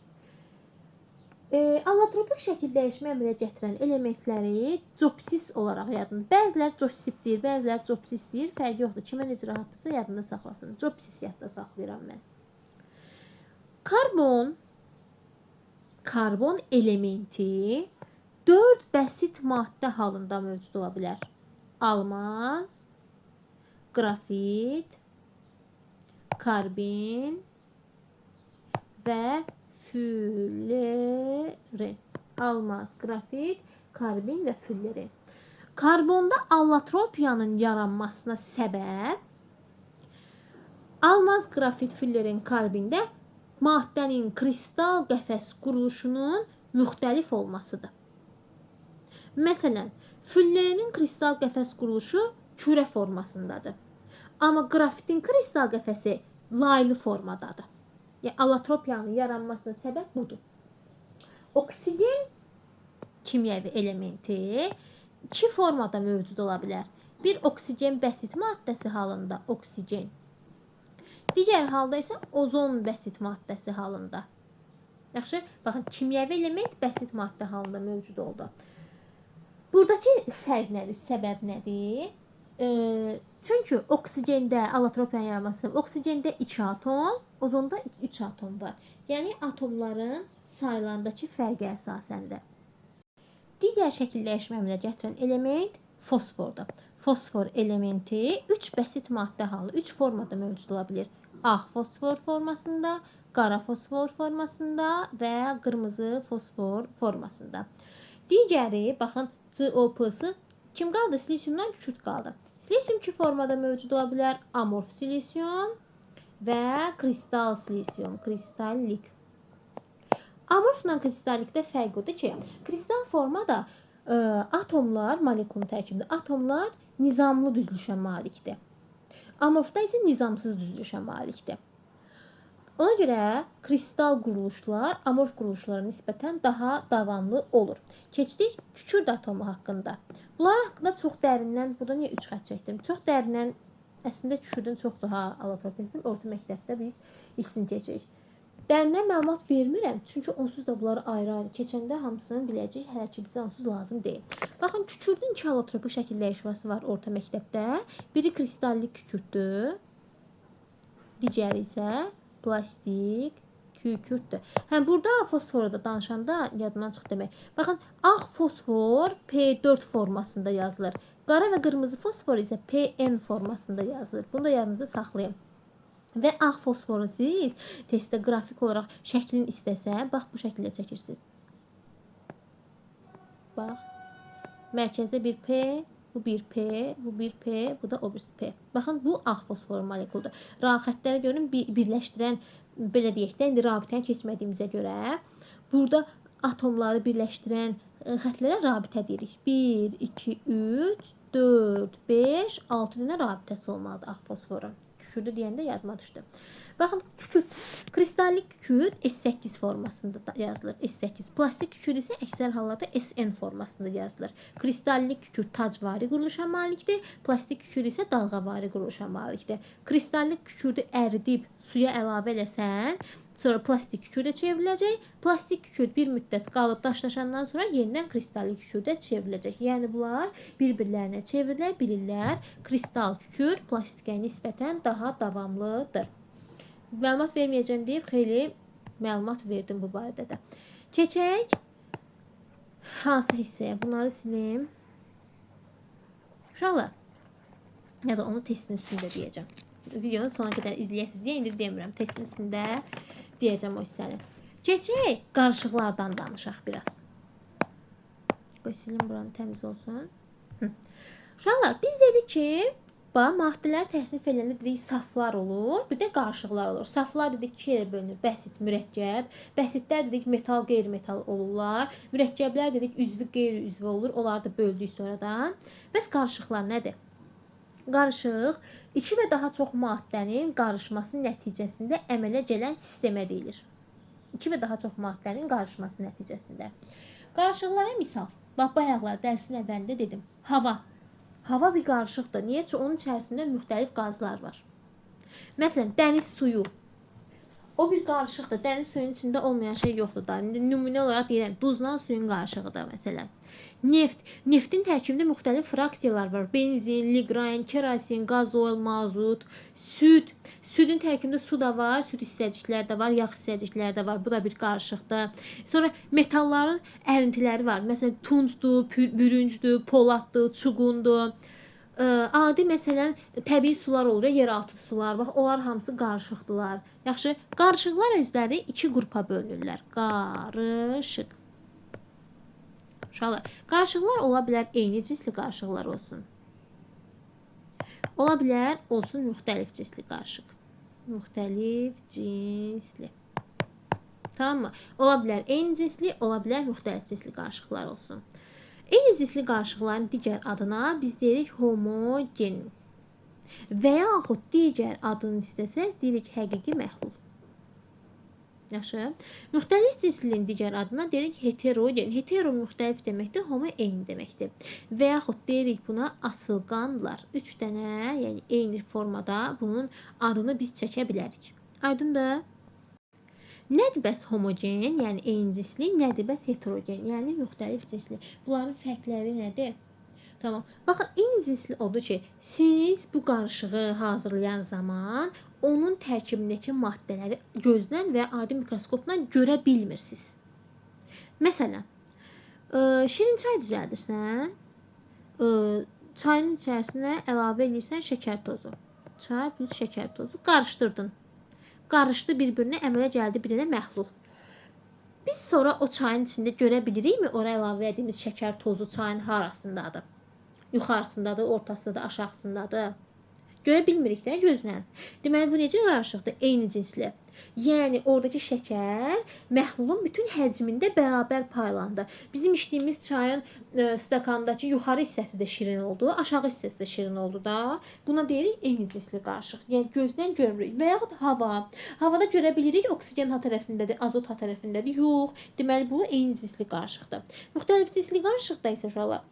Allotropik şəkil dəyişmə əmələ gətirən elementləri copsis olaraq yadında. Bəzilər copsip deyir, bəzilər copsis deyir. Fərqi yoxdur. Kimə necə rahatdırsa yadında saxlasın. Copsis yadda saxlayıram mən. Karbon elementi 4 bəsit maddə halında mövcud ola bilər. Almaz, qrafit, karbin və fullerin. Almaz, qrafit, karbin və fullerin. Karbonda allotropiyanın yaranmasına səbəb almaz, qrafit, fullerin, karbində maddənin kristal qəfəs quruluşunun müxtəlif olmasıdır. Məsələn, fullerinin kristal qəfəs quruluşu kürə formasındadır. Amma qrafitin kristal qəfəsi laylı formadadır. Yəni, allotropiyanın yaranmasına səbəb budur. Oksigen kimyəvi elementi iki formada mövcud ola bilər. Bir oksigen bəsit maddəsi halında oksigen. Digər halda isə ozon bəsit maddəsi halında. Yaxşı, baxın, kimyəvi element bəsit maddə halında mövcud oldu. Buradakı fərq nədir, səbəb nədir? Çünki oksigəndə allotropiyanın yaranması, oksigəndə 2 atom, ozonda 3 atom var. Yəni, atomların sayılarındakı fərqə əsasən. Digər şəkil dəyişməyə gətirən element fosfordur. Fosfor elementi 3 bəsit maddə halı, 3 formada mövcud ola bilir. Ağ fosfor formasında, qara fosfor formasında və qırmızı fosfor formasında. Digəri, baxın, COP-sı kim qaldı? Silisiumdan kükürt qaldı. Silisium 2 formada mövcud ola bilər. Amorf silisium və kristal silisium, kristallik. Amorfla kristallikdə fərq odur ki, kristal formada atomlar, molekulun tərkibində atomlar nizamlı düzülüşə malikdir. Amorfda isə nizamsız düzülüşə malikdir. Ona görə kristal quruluşlar amorf quruluşlara nisbətən daha davamlı olur. Keçdik kükürt atomu haqqında. Bunlar haqqında çox dərindən, burada niyə 3 xətt çəkdim? Çox dərindən, əslində kükürdün çox daha allotropiyasını orta məktəbdə biz ikisini keçirik. Dərindən məlumat vermirəm, çünki onsuz da bunları ayrı-ayrı keçəndə hamısını biləcək, hələ ki bizə onsuz lazım deyil. Baxın, kükürdün 2 allotropik şəkil dəyişməsi var orta məktəbdə. Biri kristallik kükürdür, digəri isə plastik kükürdür. Burada fosforu da danışanda yadımdan çıx demək. Baxın, ağ fosfor P4 formasında yazılır. Qara və qırmızı fosfor isə PN formasında yazılır. Bunu da yadınızda saxlayın. Və ağ fosforu siz testdə qrafik olaraq şəklini istəsə, bax bu şəkildə çəkirsiniz. Bax. Mərkəzdə bir P, bu bir P, bu bir P, bu da o birisi P. Baxın, bu ağ fosfor molekuludur. Xəttləri görün, birləşdirən, belə deyək də, indi rabitəni keçmədiyimizə görə, burada atomları birləşdirən xətlərə rabitə deyirik. 1, 2, 3, 4, 5, 6 dənə rabitəsi olmalıdır ağ fosforun. Kükürdü deyəndə yadıma düşdü. Baxın, kükürt, kristallik kükürt S8 formasında yazılır. S8. Plastik kükürt isə əksər hallarda SN formasında yazılır. Kristallik kükürt tacvari quruluşa malikdir. Plastik kükürt isə dalğavari quruluşa malikdir. Kristallik kükürtü əridib suya əlavə eləsən, sonra plastik kükürdə çevriləcək. Plastik kükürt bir müddət qalıb daşlaşandan sonra yenidən kristallik kükürdə çevriləcək. Yəni bunlar bir-birlərinə çevrilə bilirlər. Kristal kükürt plastikə nisbətən daha davamlıdır. Məlumat verməyəcəm deyib xeyli məlumat verdim bu barədə də. Keçək hansı hissəyə? Bunları silim. Uşaqlar, ya da onu testin üstündə deyəcəm. Videonun sonuna qədər izləyəsiniz deyə indi demirəm. Testin üstündə deyəcəm o hissəni. Keçək qarışıqlardan danışaq biraz. Qoy silim, buranı təmiz olsun. Uşaqlar, biz dedik ki, maddələr təsnif ediləndə dedik saflar olur, bir də qarışıqlar olur. Saflar dedik iki yerə bölünür, bəsit, mürəkkəb. Bəsitlər dedik metal, qeyri-metal olurlar. Mürəkkəblər dedik üzvü, qeyri-üzvü olur. Onları da böldük sonradan. Bəs qarışıqlar nədir? Qarışıq iki və daha çox maddənin qarışması nəticəsində əmələ gələn sistemə deyilir. İki və daha çox maddənin qarışması nəticəsində. Qarışıqlara misal, bax bayaqlar dərsin əvvəlində dedim. Hava. Hava bir qarışıqdır. Niyə? Çünki onun içərisində müxtəlif qazlar var. Məsələn, dəniz suyu. O bir qarışıqdır. Dəniz suyunun içində olmayan şey yoxdur da. İndi nümunə olaraq deyirəm, duzla suyun qarışığıdır məsələn. Neft. Neftin tərkibində müxtəlif fraksiyalar var. Benzin, liqran, kerasin, qazol, mazut, süd. Südün tərkibində su da var, süd hissəcikləri də var, yağ hissəcikləri də var. Bu da bir qarışıqdır. Sonra metalların ərintiləri var. Məsələn, tuncdur, bürüncdür, poladdır, çuğundur. Adi məsələn təbii sular olur, yeraltı sular. Bax, onlar hamısı qarışıqdılar. Yaxşı, qarışıqlar özləri iki qrupa bölünürlər. Qarışıq. Uşaqlar, qarışıqlar ola bilər eyni cinsli qarışıqlar olsun. Ola bilər olsun müxtəlif cinsli qarışıq. Müxtəlif cinsli. Tamam mı? Ola bilər eyni cinsli, ola bilər müxtəlif cinsli qarışıqlar olsun. Eyni cinsli qarışıqların digər adına biz deyirik homogen. Və yaxud digər adını istəsəz deyirik həqiqi məhlul. Yaxşı. Müxtəlif cinsliliyin digər adına deyirik heterogen. Hetero müxtəlif deməkdir, homo eyni deməkdir. Və yaxud deyirik buna asılqanlar. 3 dənə, yəni eyni formada bunun adını biz çəkə bilərik. Aydındır? Nədir bəs homogen, yəni eyni cinsli, nədir bəs heterogen, yəni müxtəlif cinsli. Bunların fərqləri nədir? Tamam. Baxın, eyni cinsli odur ki, siz bu qarışığı hazırlayan zaman onun tərkibindəki maddələri gözdən və adi mikroskopla görə bilmirsiniz. Məsələn, şirin çay düzəldirsən, çayın içərisinə əlavə edirsən şəkər tozu. Çay plus şəkər tozu qarışdırdın. Qarışdı bir-birinə, əmələ gəldi bir dənə məhlul. Biz sonra o çayın içində görə bilirikmi, oraya əlavə etdiyimiz şəkər tozu çayın harasındadır? Yuxarısındadır, ortasındadır, aşağısındadır. Görə bilmirik də gözlə. Deməli, bu necə qarışıqdır? Eyni cinsli. Yəni, oradakı şəkər məhlulun bütün həcmində bərabər paylandı. Bizim içdiyimiz çayın stakandakı yuxarı hissəsi də şirin oldu, aşağı hissəsi də şirin oldu da. Buna deyirik eyni cinsli qarışıq. Yəni, gözdən görmürük. Və yaxud hava. Havada görə bilirik, oksigen ha tərəfindədir, azot ha tərəfindədir. Yox. Deməli, bu eyni cinsli qarışıqdır. Müxtəlif cinsli qarışıqda isə uşaqlar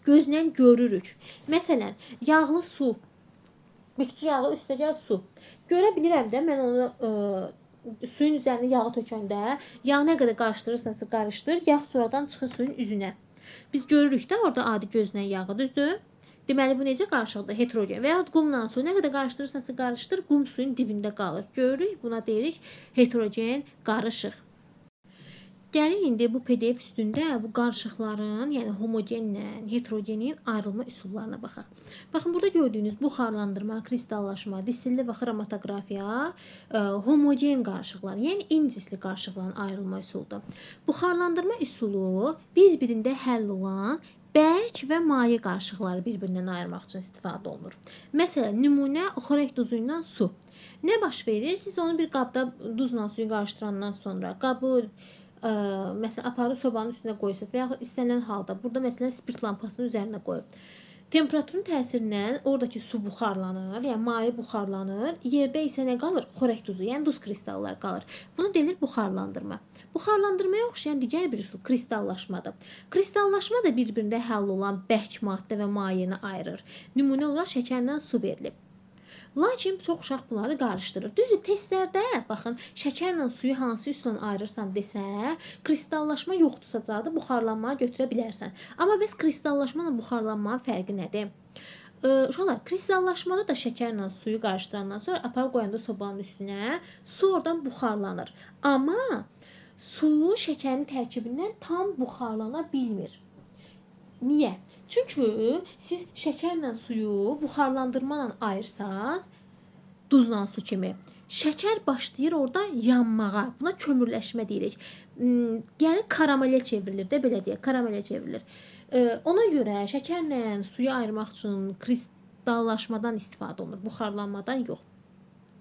gözlə görürük. Məsələn, yağlı su. Bitki yağı üstəcə su. Görə bilirəm də, mən onu suyun üzərində yağı tökəndə, yağ nə qədər qarışdırırsansa qarışdır, yağ sonradan çıxır suyun üzünə. Biz görürük də orada adi gözlə yağı, düzdür? Deməli, bu necə qarışıqdır? Heterogen. Və yaxud qumla su nə qədər qarışdırırsansa qarışdır, qum suyun dibində qalır. Görürük, buna deyirik heterogen qarışıq. Gəlin indi bu PDF üstündə bu qarışıqların, yəni homogenlə heterogenin ayrılma üsullarına baxaq. Baxın, burada gördüyünüz buxarlandırma, kristallaşma, distilli və xromatoqrafiya homogen qarışıqlar, yəni eyni cinsli qarışıqların ayrılma üsuludur. Buxarlandırma üsulu bir-birində həll olan bərk və maye qarışıqları bir-birindən ayırmaq üçün istifadə olunur. Məsələn, nümunə xörək duzu ilə su. Nə baş verir? Siz onu bir qabda duzla suyu qarışdırandan sonra qabı məsələn aparıb sobanın üstünə qoyursunuz və yaxud istənilən halda burada məsələn spirt lampasının üzərinə qoyub. Temperaturun təsirindən oradakı su buxarlanır, yəni maye buxarlanır. Yerdə isə nə qalır? Xörək duzu, yəni duz kristalları qalır. Buna deyilir buxarlandırma. Buxarlandırmaya oxşayan digər bir üsul kristallaşmadır. Kristallaşma da bir-birində həll olan bərk maddə və mayeni ayırır. Nümunə olaraq şəkərlə su verilib. Lakin çox uşaq bunları qarışdırır. Düzdür, testlərdə baxın, şəkərlə suyu hansı üsulla ayırırsan desə, kristallaşma yoxdursa cadı buxarlanmaya götürə bilərsən. Amma bəs kristallaşma ilə buxarlanmanın fərqi nədir? Uşaqlar, kristallaşmada da şəkərlə suyu qarışdırandan sonra aparıb qoyanda sobanın üstünə su oradan buxarlanır. Amma su şəkərin tərkibindən tam buxarlana bilmir. Niyə? Çünki siz şəkərlə suyu buxarlandırmayla ayırsanız, duzla su kimi, şəkər başlayır orada yanmağa. Buna kömürləşmə deyirik. Yəni karamelə çevrilir də, belə deyək, karamelə çevrilir. Ona görə şəkərlə suyu ayırmaq üçün kristallaşmadan istifadə olunur, buxarlanmadan yox.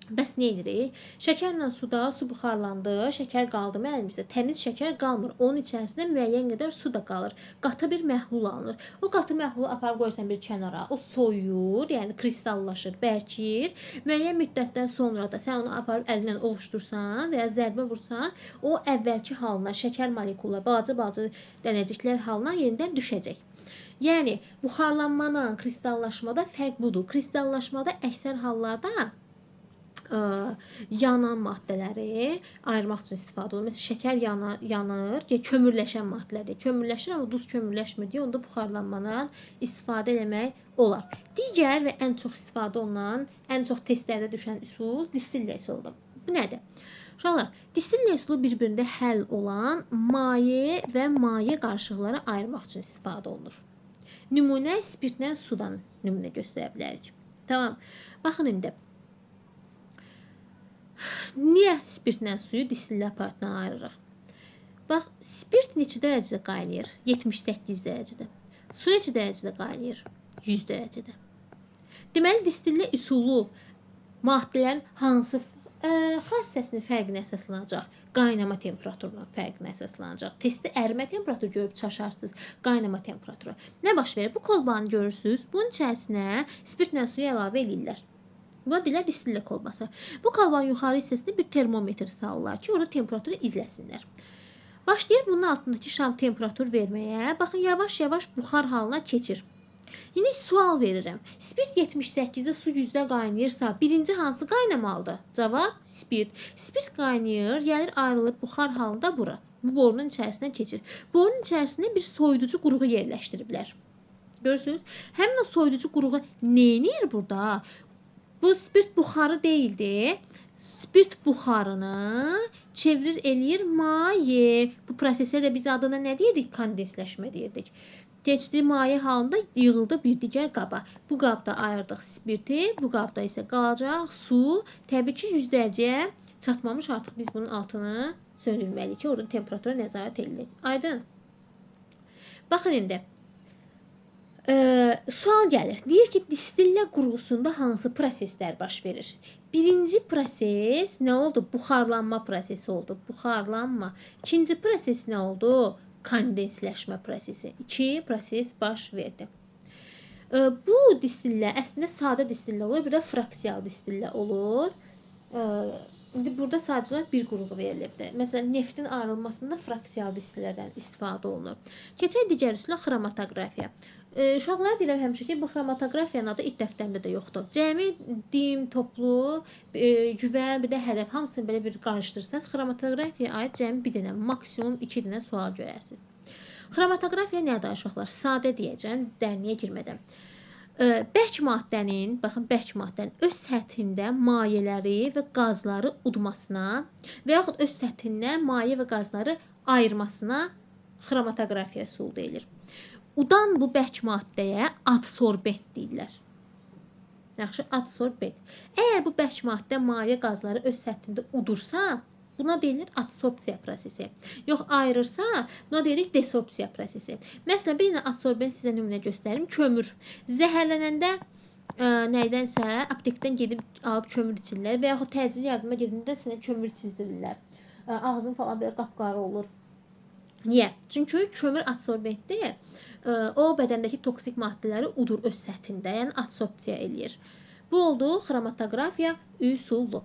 Bəs nə edirik? Şəkərlə suda su buxarlandı, şəkər qaldı mı əlimizdə? Təmiz şəkər qalmır. Onun içərisində müəyyən qədər su da qalır. Qatı bir məhlul alınır. O qatı məhlulu aparıb qoyursan bir kənara. O soyur, yəni kristallaşır, bərkir. Müəyyən müddətdən sonra da sən onu aparıb əlinlə ovuşdursan və ya zərbə vursan, o əvvəlki halına, şəkər molekulları, balaca-balaca dənəciklər halına yenidən düşəcək. Yəni buxarlanmada, kristallaşmada fərq budur. Kristallaşmada əksər hallarda yanan maddələri ayırmaq üçün istifadə olunur. Məsələn, şəkər yanır, kömürləşən maddələrdir. Kömürləşir, amma duz kömürləşmir deyə onda buxarlanmadan istifadə etmək olar. Digər və ən çox istifadə olunan, ən çox testlərdə düşən üsul distillə üsuludur. Bu nədir? Uşaqlar, distillə üsulu bir-birində həll olan maye və maye qarışıqları ayırmaq üçün istifadə olunur. Nümunə spirtlə sudan nümunə göstərə bilərik. Tamam. Baxın indi. Niyə spirtlə suyu distillə aparatdan ayırırıq? Bax, spirt neçə dərəcədə qaynayır? 78 dərəcədə. Su neçə dərəcədə qaynayır? 100 dərəcədə. Deməli, distillə üsulu maddələrin hansı xassəsinin fərqinə əsaslanacaq? Qaynama temperaturunun fərqinə əsaslanacaq. Testdə ərimə temperaturu görüb çaşarsınız. Qaynama temperaturu. Nə baş verir? Bu kolbanı görürsünüz. Bunun içərisinə spirtlə suyu əlavə edirlər. Buna deyirlər distillə kolbası. Bu kolbanın yuxarı hissəsində bir termometr salırlar ki, orada temperaturu izləsinlər. Başlayır bunun altındakı şam temperatur verməyə. Baxın, yavaş-yavaş buxar halına keçir. Yine sual verirəm. Spirt 78-də, su 100-də qaynayırsa, birinci hansı qaynamalıdır? Cavab spirt. Spirt qaynayır, gəlir ayrılır buxar halında bura. Bu borunun içərisindən keçir. Borunun içərisində bir soyuducu qurğu yerləşdiriblər. Görürsünüz? Həmin o soyuducu qurğu neynir burada? Bu spirt buxarı deyildi. Spirt buxarını çevirir eləyir maye. Bu prosesə də biz adına nə deyirdik? Kondensləşmə deyirdik. Keçdi maye halında yığıldı bir digər qaba. Bu qabda ayırdıq spirti, bu qabda isə qalacaq su. Təbii ki 100 dərəcəyə çatmamış, artıq biz bunun altını söndürməliyik ki, orada temperatura nəzarət edilir. Aydın? Baxın indi. Sual gəlir. Deyir ki, distillə qurğusunda hansı proseslər baş verir? Birinci proses nə oldu? Buxarlanma prosesi oldu. Buxarlanma. İkinci proses nə oldu? Kondensləşmə prosesi. 2 proses baş verdi. Bu distillə əslində sadə distillə olur, bir də fraksial distillə olur. İndi burada sadəcə bir qurğu verilibdir. Məsələn, neftin ayrılmasında fraksial distillədən istifadə olunur. Keçək digər üsulə xromatoqrafiya. Uşaqlar deyirəm həmişə ki, bu xromatoqrafiyanın adı it dəftərində də yoxdur. Cəmi dim, toplu, güvən, bir də hədəf hamısını belə bir qarışdırsanız, xromatoqrafiyaya aid cəmi bir dənə, maksimum 2 dənə sual görərsiniz. Xromatoqrafiya nədir uşaqlar? Sadə deyəcəm, dərniyə girmədən. Bərk maddənin, baxın, bərk maddənin öz səthində mayeləri və qazları udmasına və yaxud öz səthindən maye və qazları ayırmasına xromatoqrafiya üsulu deyilir. Udan bu bərk maddəyə adsorbent deyirlər. Yaxşı, adsorbent. Əgər bu bərk maddə maye qazları öz səthində udursa, buna deyilir adsorpsiya prosesi. Yox, ayırırsa, buna deyirik desorpsiya prosesi. Məsələn, bir adsorbent sizə nümunə göstərim. Kömür. Zəhərlənəndə nəydənsə aptekdən gedib alıb kömür içirlər və yaxud təcili yardıma gedəndə sənə kömür içizdirirlər. Ağzın falan belə qapqarı olur. Niyə? Çünki kömür adsorbentdir. O bədəndəki toksik maddələri udur öz səthində, yəni adsorpsiya eləyir. Bu oldu xromatoqrafiya üsulu.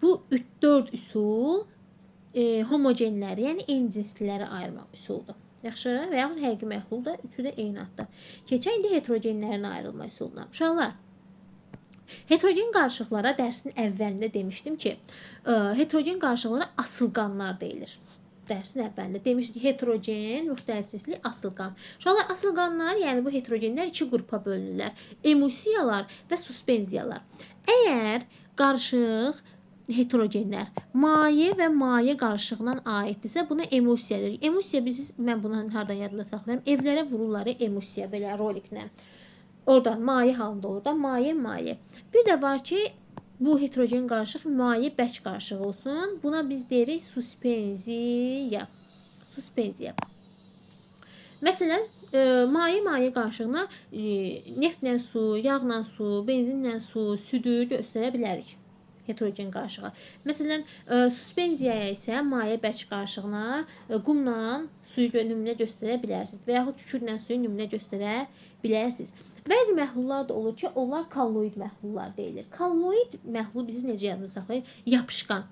Bu 4 üsul homogenləri, yəni eyni cinsliləri ayırmaq üsuludur. Yaxşı, və yaxud həqiqi məhlul da üçü də eyni adda. Keçək indi heterogenlərin ayrılma üsuluna. Uşaqlar, heterogen qarışıqlara dərsin əvvəlində demişdim ki, heterogen qarışıqlara asılqanlar deyilir. Dərsin əvvəlində demişdik, heterogen, müxtəlif cinsli asılqan. Uşaqlar, asılqanlar, yəni bu heterogenlər iki qrupa bölünürlər. Emulsiyalar və suspenziyalar. Əgər qarışıq heterogenlər maye və maye qarışığından aiddirsə, buna emulsiya deyirik. Emulsiya, mən bunu hardan yadımda saxlayıram? Evlərə vururlar emulsiya, belə roliklə. Oradan maye halında olur da, maye. Bir də var ki, bu heterogen qarışıq maye bərk qarışıq olsun. Buna biz deyirik suspenziya. Məsələn, maye qarışığına neftlə su, yağla su, benzinlə su, südü göstərə bilərik. Heterogen qarışığa. Məsələn, suspenziyaya isə maye bərk qarışığına qumla suyu nümunə göstərə bilərsiniz və yaxud kükürlə suyu nümunə göstərə bilərsiniz. Bəzi məhlullar da olur ki, onlar kolloid məhlullar deyilir. Kolloid məhlul bizi necə yadımızda saxlayır? Yapışqan.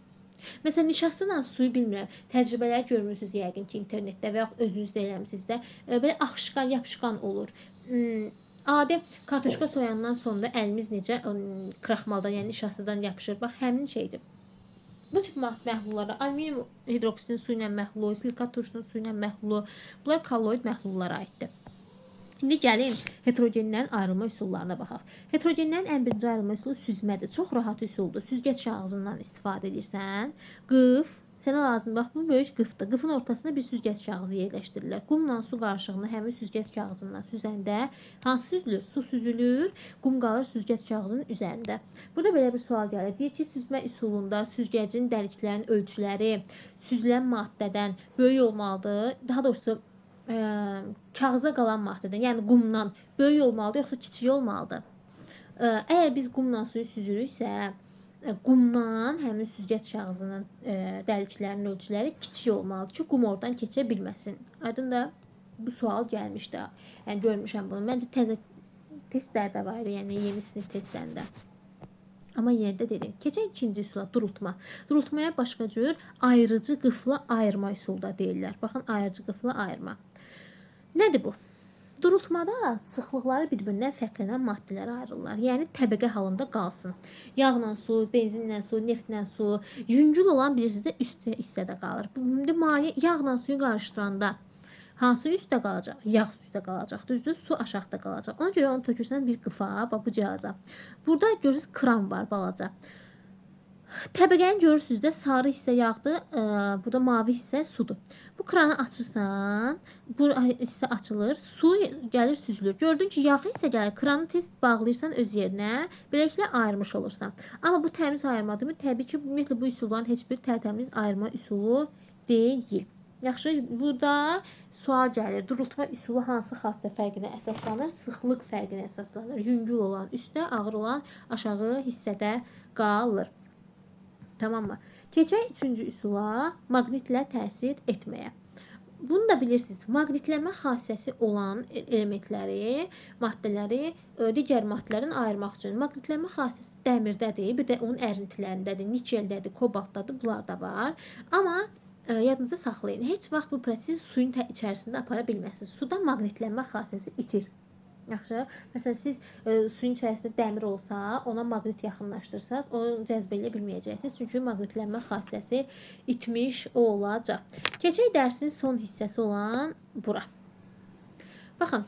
Məsələn, nişastıla suyu bilmirəm. Təcrübələr görmürsünüz yəqin ki, internetdə və yaxud özünüz də eləmisiniz də. Belə axışqan, yapışqan olur. Adi kartoşka soyandan sonra əlimiz necə kraxmaldan, yəni nişastıdan yapışır. Bax, həmin şeydir. Bu tip məhlullara alüminium hidroksidin suyu ilə məhlulu, silikat turşunun suyu ilə məhlulu, bunlar kolloid məhlullara aiddir. İndi gəlin heterogenlərin ayrılma üsullarına baxaq. Heterogenlərin ən birinci ayrılma üsulu süzmədir. Çox rahat üsuldur. Süzgəc kağızından istifadə edirsən. Qıf, sənə lazım, bax, bu böyük qıfdır. Qıfın ortasında bir süzgəc kağızı yerləşdirilir. Qumla su qarışığını həmin süzgəc kağızından süzəndə hansı süzülür? Su süzülür, qum qalır süzgəc kağızının üzərində. Burada belə bir sual gəlir. Deyir ki, süzmə üsulunda süzgəcin dəliklərinin ölçüləri süzülən maddədən böyük olmalıdır. Daha doğrusu kağıza qalan maddədən, yəni qumdan böyük olmalıdır, yoxsa kiçik olmalıdır? Əgər biz qumla suyu süzürüksə, qumdan həmin süzgəc kağızının dəliklərinin ölçüləri kiçik olmalıdır ki, qum oradan keçə bilməsin. Aydın da bu sual gəlmişdi. Yəni görmüşəm bunu. Məncə təzə testlərdə var, yəni yeni sinif testlərində. Amma yenə də dedim, keçən ikinci üsula durultma. Durultmaya başqa cür ayrıcı qıfla ayırma üsulu da deyirlər. Baxın, ayrıcı qıfla ayırma. Nədir bu? Durultmada sıxlıqları bir-birindən fərqlənən maddələr ayrılırlar. Yəni təbəqə halında qalsın. Yağla su, benzinlə su, neftlə su, yüngül olan bilirsiniz də üst hissədə qalır. İndi maye yağla suyu qarışdıranda hansı üstdə qalacaq? Yağ üstdə qalacaq. Düzdür? Su aşağıda qalacaq. Ona görə onu tökürsən bir qıfa, bax bu cihaza. Burada görürsünüz kran var balaca. Təbəqəni görürsünüz də sarı hissə yağdır, burada mavi hissə sudur. Bu kranı açırsan, bu hissə açılır, su gəlir süzülür. Gördün ki, yağ hissə gəlir, kranı tez bağlayırsan öz yerinə, beləliklə ayırmış olursan. Amma bu təmiz ayırmadır mı? Təbii ki, ümumiyyətlə bu üsulların heç bir tərtəmiz ayırma üsulu deyil. Yaxşı, burada sual gəlir. Durultma üsulu hansı xassə fərqinə əsaslanır? Sıxlıq fərqinə əsaslanır. Yüngül olan üstdə, ağır olan aşağı hissədə qalır. Tamam mı? Keçək üçüncü üsula, maqnitlə təsir etməyə. Bunu da bilirsiniz, maqnitlənmə xassəsi olan elementləri, maddələri digər maddələrin ayırmaq üçün. Maqnitlənmə xassəsi dəmirdədir, bir də onun ərintilərindədir, nikeldədir, kobaltdadır, bunlar da var. Amma yadınızda saxlayın, heç vaxt bu proses suyun içərisində apara bilməzsiniz. Suda maqnitlənmə xassəsi itir. Yaxşı. Məsələn, siz suyun içərisində dəmir olsa, ona maqnit yaxınlaşdırsanız, onu cəzb edə bilməyəcəksiniz. Çünki maqnitlənmə xassəsi itmiş olacaq. Keçək dərsin son hissəsi olan bura. Baxın,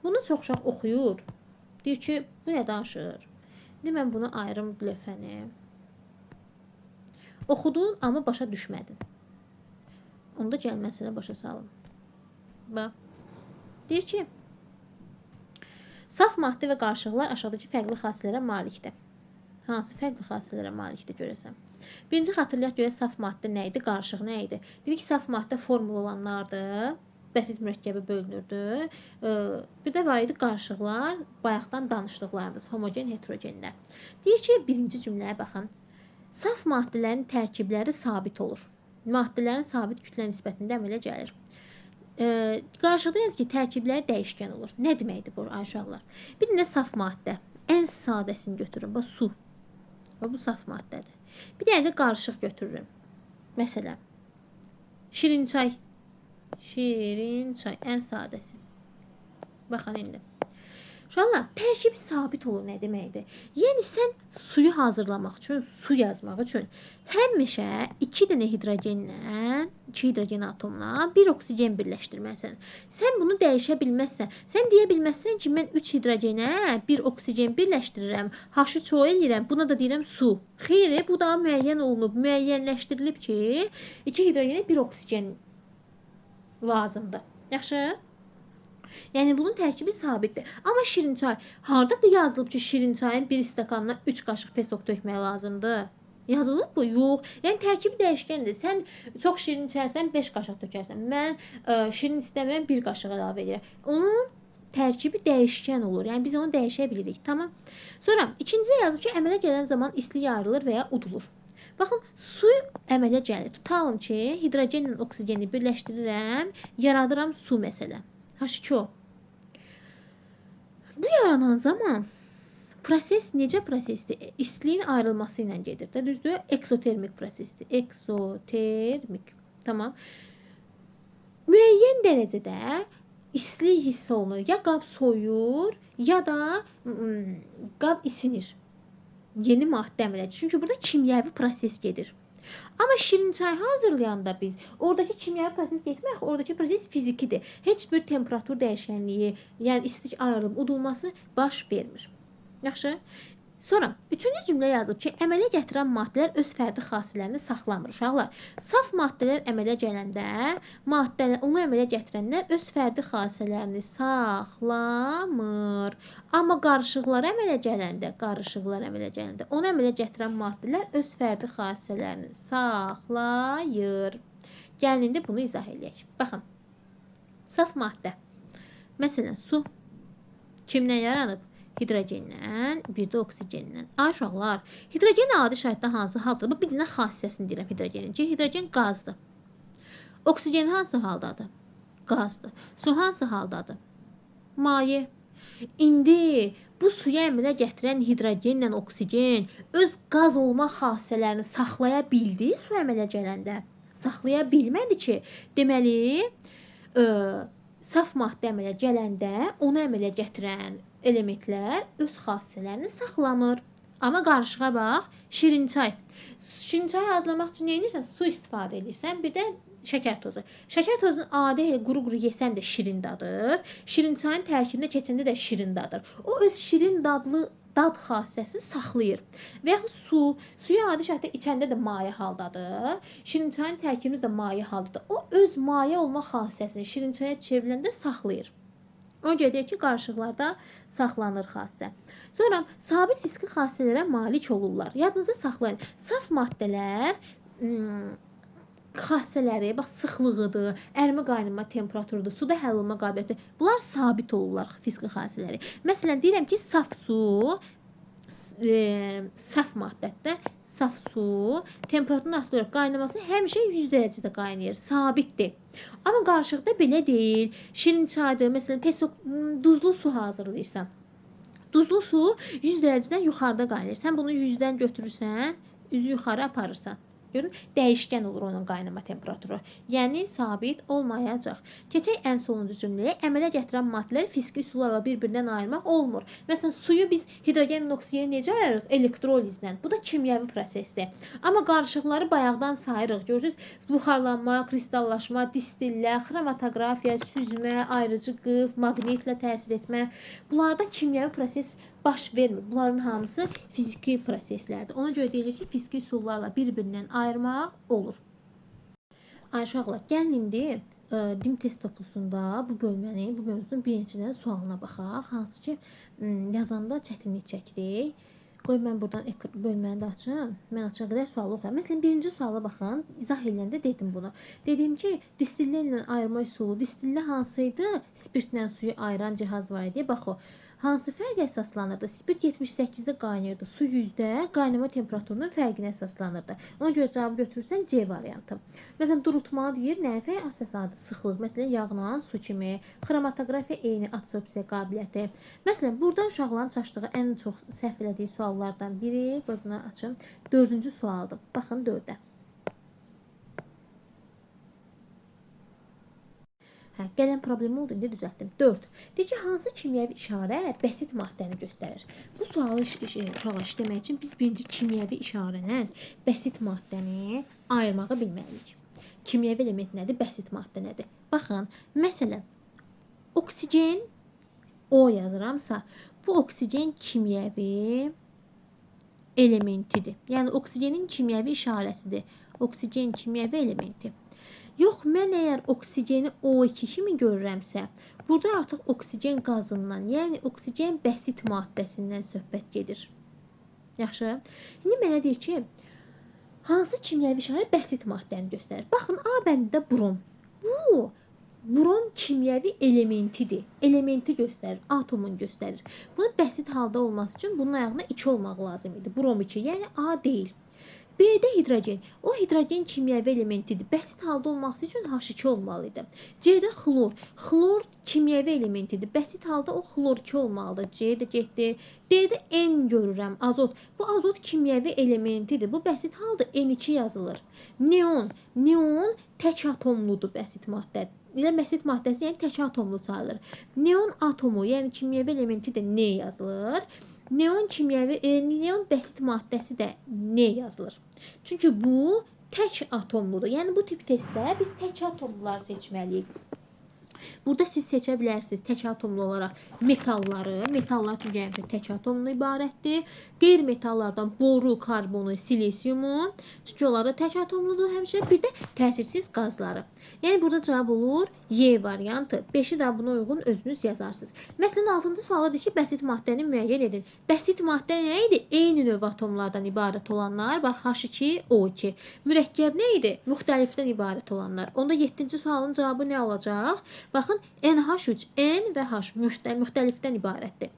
bunu çox uşaq oxuyur. Deyir ki, bu nə danışır? İndi mən bunu ayırım lövhəni. Oxudun, amma başa düşmədin. Onda gəlməsini başa salın. Bax. Deyir ki, saf maddə və qarışıqlar aşağıdakı fərqli xassələrə malikdir. Hansı fərqli xassələrə malikdir görəsən? Birinci xatırlayaq görə saf maddə nə idi, qarışıq nə idi? Dedik ki, saf maddə formul olanlardır. Bəsit mürəkkəbə bölünürdü. Bir də var idi qarışıqlar, bayaqdan danışdıqlarımız, homogen, heterogenlər. Deyir ki, birinci cümləyə baxın. Saf maddələrin tərkibləri sabit olur. Maddələrin sabit kütlə nisbətində əmələ gəlir. Qarşıda yazır ki, tərkibləri dəyişkən olur. Nə deməkdir bu, ay uşaqlar? Bir də saf maddə. Ən sadəsini götürün. Bax, su. Bu saf maddədir. Bir dənə də qarışıq götürürüm. Məsələn, şirin çay. Şirin çay. Ən sadəsi. Baxın indi. Uşaqlar, tərkib sabit olur nə deməkdir? Yəni sən suyu hazırlamaq üçün, su yazmaq üçün həmişə 2 dənə hidrogenlə, 2 hidrogen atomla 1 oksigen birləşdirməlisən. Sən bunu dəyişə bilməzsən. Sən deyə bilməzsən ki, mən 3 hidrogenə 1 oksigen birləşdirirəm, H3O eləyirəm, buna da deyirəm su. Xeyr, bu da müəyyən olunub, müəyyənləşdirilib ki, 2 hidrogenə 1 oksigen lazımdır. Yaxşı? Yəni bunun tərkibi sabitdir. Amma şirin çay, harda da yazılıb ki, şirin çayın 1 stəkanına 3 qaşıq pesok tökmək lazımdır? Yazılıb bu? Yox. Yəni tərkibi dəyişkəndir. Sən çox şirin içərsən 5 qaşıq tökərsən. Mən şirin istəmirəm 1 qaşıq əlavə edirəm. Onun tərkibi dəyişkən olur. Yəni biz onu dəyişə bilirik. Tamam. Sonra ikincidə yazılıb ki, əmələ gələn zaman istilik ayrılır və ya udulur. Baxın, su əmələ gəlir. Tutalım ki, hidrogenlə oksigeni birləşdirirəm, yaradıram su məsələn. H2O. Bu yaranan zaman proses necə prosesdir? İstiliyin ayrılması ilə gedir də, düzdür? Eksotermik prosesdir. Eksotermik. Tamam. Müəyyən dərəcədə istilik hiss olunur. Ya qab soyur, ya da qab isinir. Yeni maddə əmələ. Çünki burada kimyəvi proses gedir. Amma şirin çay hazırlayanda biz oradakı kimyəvi proses getmir, oradakı proses fizikidir. Heç bir temperatur dəyişənliyi, yəni istilik ayrılıb udulması baş vermir. Yaxşı? Sonra üçüncü cümlə yazıb ki, əmələ gətirən maddələr öz fərdi xassələrini saxlamır. Uşaqlar, saf maddələr əmələ gələndə, onu əmələ gətirənlər öz fərdi xassələrini saxlamır. Amma qarışıqlar əmələ gələndə, onu əmələ gətirən maddələr öz fərdi xassələrini saxlayır. Gəlin indi bunu izah edək. Baxın, saf maddə, məsələn, su kimdən yaranıb? Hidrogenlə, bir də oksigenlə. Ay uşaqlar, hidrogen adi şəraitdə hansı haldadır? Bir dənə xassəsini deyirəm hidrogenin. Hidrogen qazdır. Oksigen hansı haldadır? Qazdır. Su hansı haldadır? Maye. İndi bu suya əmələ gətirən hidrogenlə oksigen öz qaz olma xassələrini saxlaya bildi su əmələ gələndə. Saxlaya bilmədi ki, deməli, saf maddə əmələ gələndə onu əmələ gətirən elementlər öz xassələrini saxlamır. Amma qarışığa bax, şirin çay. Şirin çay hazırlamaq üçün nə edirsən? Su istifadə edirsən, bir də şəkər tozu. Şəkər tozunu adi quru-quru yesən də şirin dadır. Şirin çayın tərkibinə keçəndə də şirin dadır. O öz şirin dadlı dad xassəsini saxlayır. Və yaxud suyu adi şəkildə içəndə də maye haldadır. Şirin çayın tərkibində də maye haldadır. O öz maye olma xassəsini şirin çaya çevriləndə saxlayır. Ona görə deyək ki, qarışıqlarda saxlanır xassə. Sonra sabit fiziki xassələrə malik olurlar. Yadınızda saxlayın. Saf maddələr xassələri, bax, sıxlığıdır, ərimə qaynama temperaturudur, suda həll olma qabiliyyəti. Bunlar sabit olurlar fiziki xassələri. Məsələn, deyirəm ki, saf su, saf maddədə, saf su temperaturun asılı olaraq qaynaması həmişə 100 dərəcədə qaynayır, sabitdir. Amma qarışıqda belə deyil. Şirin çaydır, məsələn, duzlu su hazırlayırsan. Duzlu su 100 dərəcədən yuxarıda qaynayır. Sən bunu 100-dən götürürsən, üzü yuxarı aparırsan. Görün, dəyişkən olur onun qaynama temperaturu. Yəni sabit olmayacaq. Keçək ən sonuncu cümləyə. Əmələ gətirən maddələri fiziki üsullarla bir-birindən ayırmaq olmur. Məsələn, suyu biz hidrogenlə oksigeni necə ayırırıq? Elektrolizlə. Bu da kimyəvi prosesdir. Amma qarışıqları bayaqdan sayırıq. Görürsüz, buxarlanma, kristallaşma, distillə, xromatoqrafiya, süzmə, ayrıcı qıf, maqnitlə təsir etmə. Bunlarda kimyəvi proses baş vermir. Bunların hamısı fiziki proseslərdir. Ona görə deyilir ki, fiziki üsullarla bir-birindən ayırmaq olur. Ay uşaqlar, gəlin indi dim test toplusunda bu mövzunun birinciden sualına baxaq. Hansı ki, yazanda çətinlik çəkirik. Qoy mən buradan bölməni də açım. Mən açana qədər sualı oxuyam. Məsələn, birinci suala baxın. İzah edəndə dedim bunu. Dedim ki, distillə ilə ayırma üsulu. Distillə hansıydı? Spirtlə suyu ayıran cihaz var idi. Bax o. Hansı fərqə əsaslanırdı? Spirt 78-də qaynayırdı. Su 100-də qaynama temperaturunun fərqinə əsaslanırdı. Ona görə cavabı götürürsən C variantı. Məsələn, durultmalı deyir, nəyə fərq əsaslanırdı? Sıxlıq. Məsələn, yağla su kimi. Xromatoqrafiya eyni absorpsiya qabiliyyəti. Məsələn, burada uşaqların çaşdığı ən çox səhv elədiyi suallardan biri, bunu açım, 4-cü sualdır. Baxın 4-ə. Gələn problem oldu, indi düzəltdim. 4. Deyir ki, hansı kimyəvi işarə bəsit maddəni göstərir? Bu sualı uşaqlar işləmək üçün biz birinci kimyəvi işarənə bəsit maddəni ayırmağı bilməliyik. Kimyəvi element nədir? Bəsit maddə nədir? Baxın, məsələn, oksigen O yazıramsa, bu oksigen kimyəvi elementidir. Yəni, oksigenin kimyəvi işarəsidir. Oksigen kimyəvi elementi. Yox, mən əgər oksigeni O2 kimi görürəmsə, burada artıq oksigen qazından, yəni oksigen bəsit maddəsindən söhbət gedir. Yaxşı. İndi mənə deyir ki, hansı kimyəvi işarə bəsit maddəni göstərir? Baxın, A bəndində brom. Bu, brom kimyəvi elementidir. Elementi göstərir, atomunu göstərir. Bunun bəsit halda olması üçün bunun ayağında 2 olmaq lazım idi. Brom 2, yəni A deyil. B'də hidrogen. O hidrogen kimyəvi elementidir. Bəsit halda olması üçün H2 olmalıydı. C'də xlor. Xlor kimyəvi elementidir. Bəsit halda o xlor 2 olmalıdır. C də getdi. D'də N görürəm. Azot. Bu azot kimyəvi elementidir. Bu bəsit halda N2 yazılır. Neon. Neon tək atomludur bəsit maddə. Elə bəsit maddəsi yəni tək atomlu sayılır. Neon atomu, yəni kimyəvi elementi də N yazılır. Neon neon bəsit maddəsi də N yazılır. Çünki bu tək atomludur. Yəni bu tip testdə biz tək atomlular seçməliyik. Burada siz seçə bilərsiniz tək atomlu olaraq metalları. Metallar çünki həmişə tək atomlu ibarətdir. Qeyri-metallardan boru, karbonu, silisiumu. Çünki onları tək atomludur həmişə. Bir də təsirsiz qazları. Yəni burada cavab olur Y variantı. 5-i də buna uyğun özünüz yazarsınız. Məsələn, 6-cı suala deyir ki, bəsit maddəni müəyyən edin. Bəsit maddə nə idi? Eyni növ atomlardan ibarət olanlar. Bax, H2O2. Mürəkkəb nə idi? Müxtəlifdən ibarət olanlar. Onda 7-ci sualın cavabı nə olacaq? Baxın, NH3, N və H müxtəlifdən ibarətdir.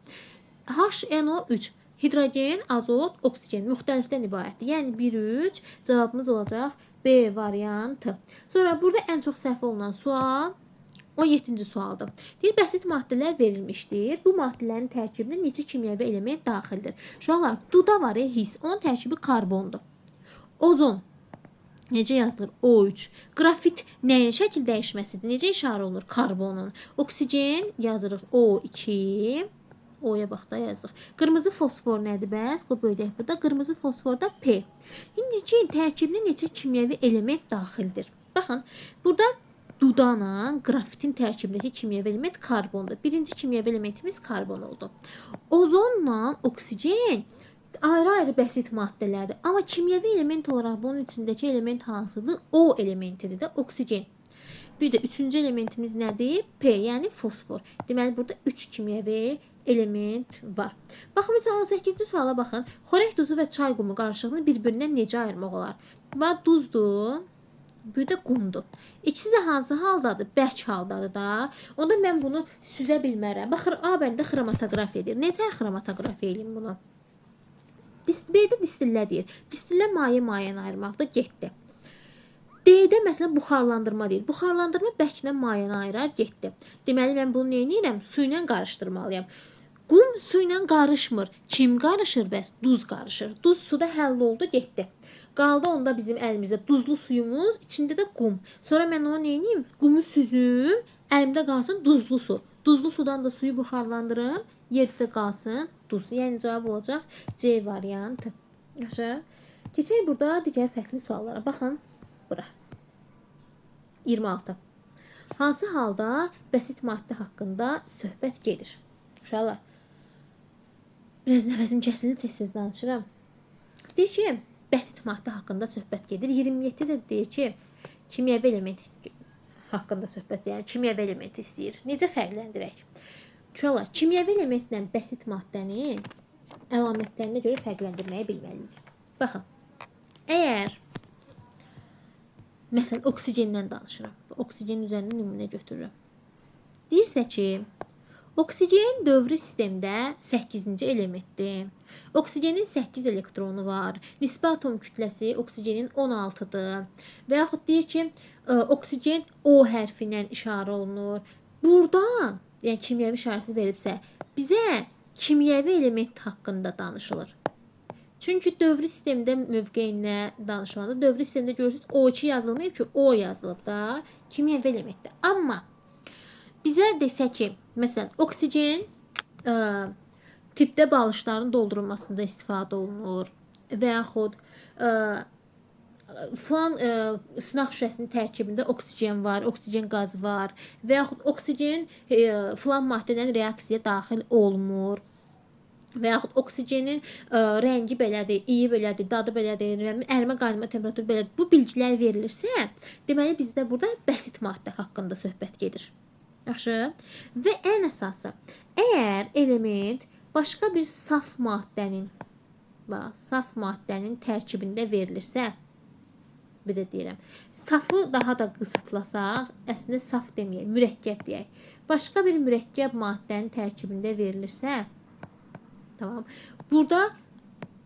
HNO3, hidrogen, azot, oksigen müxtəlifdən ibarətdir. Yəni 1-3 cavabımız olacaq B variantı. Sonra burada ən çox səhv olunan sual 17-ci sualdır. Deyir, bəsit maddələr verilmişdir. Bu maddələrin tərkibində neçə kimyəvi element daxildir? Uşaqlar, duda var his. Onun tərkibi karbondur. Ozon necə yazılır? O3. Qrafit nəyin şəkil dəyişməsidir? Necə işarə olunur? Karbonun. Oksigen yazırıq O2. O'ya bax da yazıq. Qırmızı fosfor nədir bəs? Bu böyük burada. Qırmızı fosforda P. İndi ki, tərkibində neçə kimyəvi element daxildir? Baxın, burada dudana qrafitin tərkibindəki kimyəvi element karbondur. Birinci kimyəvi elementimiz karbon oldu. Ozonla oksigen ayrı-ayrı bəsit maddələrdir. Amma kimyəvi element olaraq bunun içindəki element hansıdır? O elementidir də oksigen. Bir də üçüncü elementimiz nədir? P, yəni fosfor. Deməli, burada 3 kimyəvi element var. Baxın, mesela 18-ci suala baxın. Xörək duzu və çay qumu qarışığını bir-birindən necə ayırmaq olar? Və duzdur, bir də qumdur. İkisi də hansı haldadır? Bərk haldadır da. Onda mən bunu süzə bilmərəm. Baxır, A bəndə xromatoqrafiya edir. Nətər xromatoqrafiya edeyim bunu? B-də distillə deyir. Distillə maye-mayəni ayırmaqda getdi. D-də məsələn buxarlandırma deyir. Buxarlandırma bərklə mayəni ayırar, getdi. Deməli, mən bunu nə edirəm? Su ilə qarışdırmalıyam. Qum su ilə qarışmır. Kim qarışır bəs? Duz qarışır. Duz suda həll oldu, getdi. Qaldı onda bizim əlimizdə duzlu suyumuz, içində də qum. Sonra mən onu nə edeyim? Qumu süzüm, əlimdə qalsın duzlu su. Duzlu sudan da suyu buxarlandırım, yerdə qalsın duz. Yəni cavab olacaq C variantı. Yaxşı. Keçək burada digər fərqli suallara. Baxın bura. 26. Hansı halda bəsit maddə haqqında söhbət gedir? Uşaqlar, biraz nəfəsim kəsilir, tez-tez danışıram. Deyir ki, bəsit maddə haqqında söhbət gedir. 27 də deyir ki, kimyəvi element haqqında söhbət, yəni kimyəvi element istəyir. Necə fərqləndirək? Uşaqlar, kimyəvi elementlə bəsit maddənin əlamətlərinə görə fərqləndirməyi bilməliyik. Baxın, əgər məsələn oksigendən danışıram. Oksigenin üzərində nümunə götürürəm. Deyirsə ki, oksigen dövrü sistemdə 8-ci elementdir. Oksigenin 8 elektronu var. Nisbi atom kütləsi oksigenin 16-dır. Və yaxud deyir ki, oksigen O hərfi ilə işarə olunur. Burada, yəni kimyəvi işarəsi veribsə, bizə kimyəvi element haqqında danışılır. Çünki dövrü sistemdə mövqeyinə danışılanda dövrü sistemdə görürsünüz O2 yazılmayıb ki, O yazılıb da kimyəvi elementdir. Amma bizə desə ki, məsələn, oksigen tipdə balışların doldurulmasında istifadə olunur və yaxud filan sınaq şüşəsinin tərkibində oksigen var, oksigen qazı var və yaxud oksigen filan maddədən reaksiyaya daxil olmur. Və yaxud oksigenin rəngi belədir, iyi belədir, dadı belədir, ərimə qaynama temperaturu belədir. Bu bilgilər verilirsə, deməli bizdə burada bəsit maddə haqqında söhbət gedir. Yaxşı? Və ən əsası, əgər element başqa bir saf maddənin tərkibində verilirsə, bir də deyirəm, safı daha da qısıtlasaq, əslində saf deməyək, mürəkkəb deyək. Başqa bir mürəkkəb maddənin tərkibində verilirsə, tamam. Burada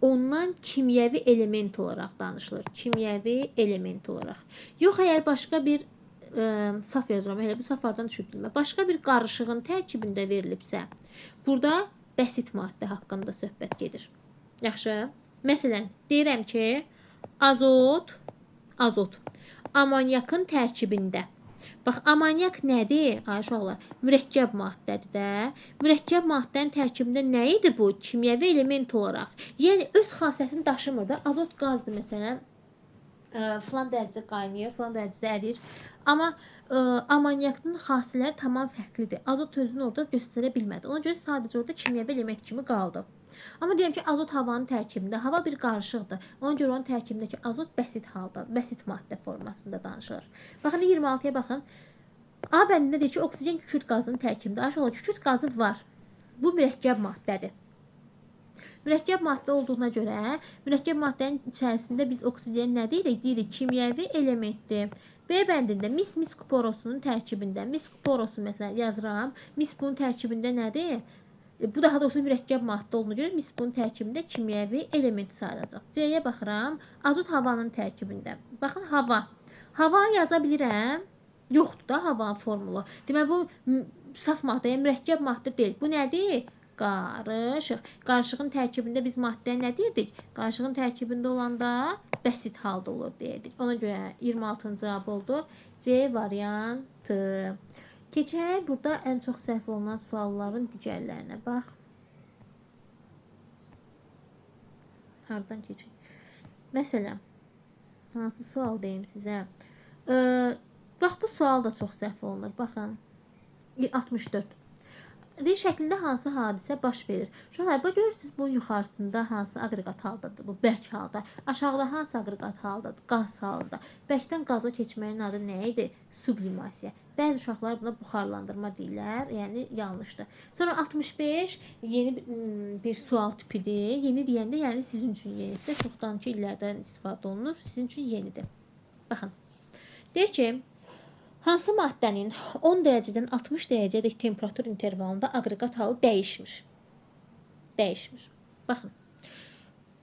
ondan kimyəvi element olaraq danışılır. Kimyəvi element olaraq. Yox, əgər başqa bir saf yazıram, elə bu saflardan düşüb bilmə. Başqa bir qarışığın tərkibində verilibsə, burada bəsit maddə haqqında söhbət gedir. Yaxşı. Məsələn, deyirəm ki, azot amonyakın tərkibində. Bax, amonyak nədir? Ay uşaqlar, mürəkkəb maddədir də. Mürəkkəb maddənin tərkibində nə idi bu? Kimyəvi element olaraq. Yəni, öz xassəsini daşımır da. Azot qazdır, məsələn, filan dərəcə qaynayır, filan dərəcə ərir. Amma amonyakın xassələri tamam fərqlidir. Azot özünü orada göstərə bilmədi. Ona görə sadəcə orada kimyəvi element kimi qaldı. Amma deyəm ki, azot havanın tərkibində, hava bir qarışıqdır. Ona görə onun tərkibindəki azot bəsit halda, bəsit maddə formasında danışılır. Baxın, 26-ya baxın. A bəndində deyir ki, oksigen kükürt qazının tərkibində. Aşağıda kükürt qazı var. Bu mürəkkəb maddədir. Mürəkkəb maddə olduğuna görə, mürəkkəb maddənin içərisində biz oksigen nə deyirik? Deyirik, kimyəvi elementdir. B bəndində mis kuporosunun tərkibində, mis kuporosu məsələn yazıram. Mis bunun tərkibində nədir? Bu daha doğrusu mürəkkəb maddə olduğuna görə mis bunun tərkibində kimyəvi element sayılacaq. C-yə baxıram. Azot havanın tərkibində. Baxın, hava. Hava yaza bilirəm. Yoxdur da hava formulu. Deməli, bu saf maddə, yəni mürəkkəb maddə deyil. Bu nədir? Qarışıq. Qarışığın tərkibində biz maddə nə deyirdik? Qarışığın tərkibində olanda bəsit halda olur deyirdik. Ona görə 26-cı cavab oldu. C variantı. Keçək, burada ən çox səhv olunan sualların digərlərinə bax. Hardan keçək? Məsələn, hansı sual deyim sizə? Bax, bu sual da çox səhv olunur. Baxın, 64. Deyir, şəklində hansı hadisə baş verir? Şunlar, görürsünüz, bu yuxarısında hansı aqreqat haldadır? Bu bərk halda. Aşağıda hansı aqreqat haldadır? Qaz halında. Bərkdən qaza keçməyin adı nə idi? Sublimasiya. Bəzi uşaqlar buna buxarlandırma deyirlər, yəni yanlışdır. Sonra 65 yeni bir sual tipidir. Yeni deyəndə, yəni sizin üçün yenidir. Çoxdankı illərdən istifadə olunur, sizin üçün yenidir. Baxın, deyir ki, hansı maddənin 10 dərəcədən 60 dərəcədək temperatur intervalında aqreqat halı dəyişmir? Dəyişmir. Baxın,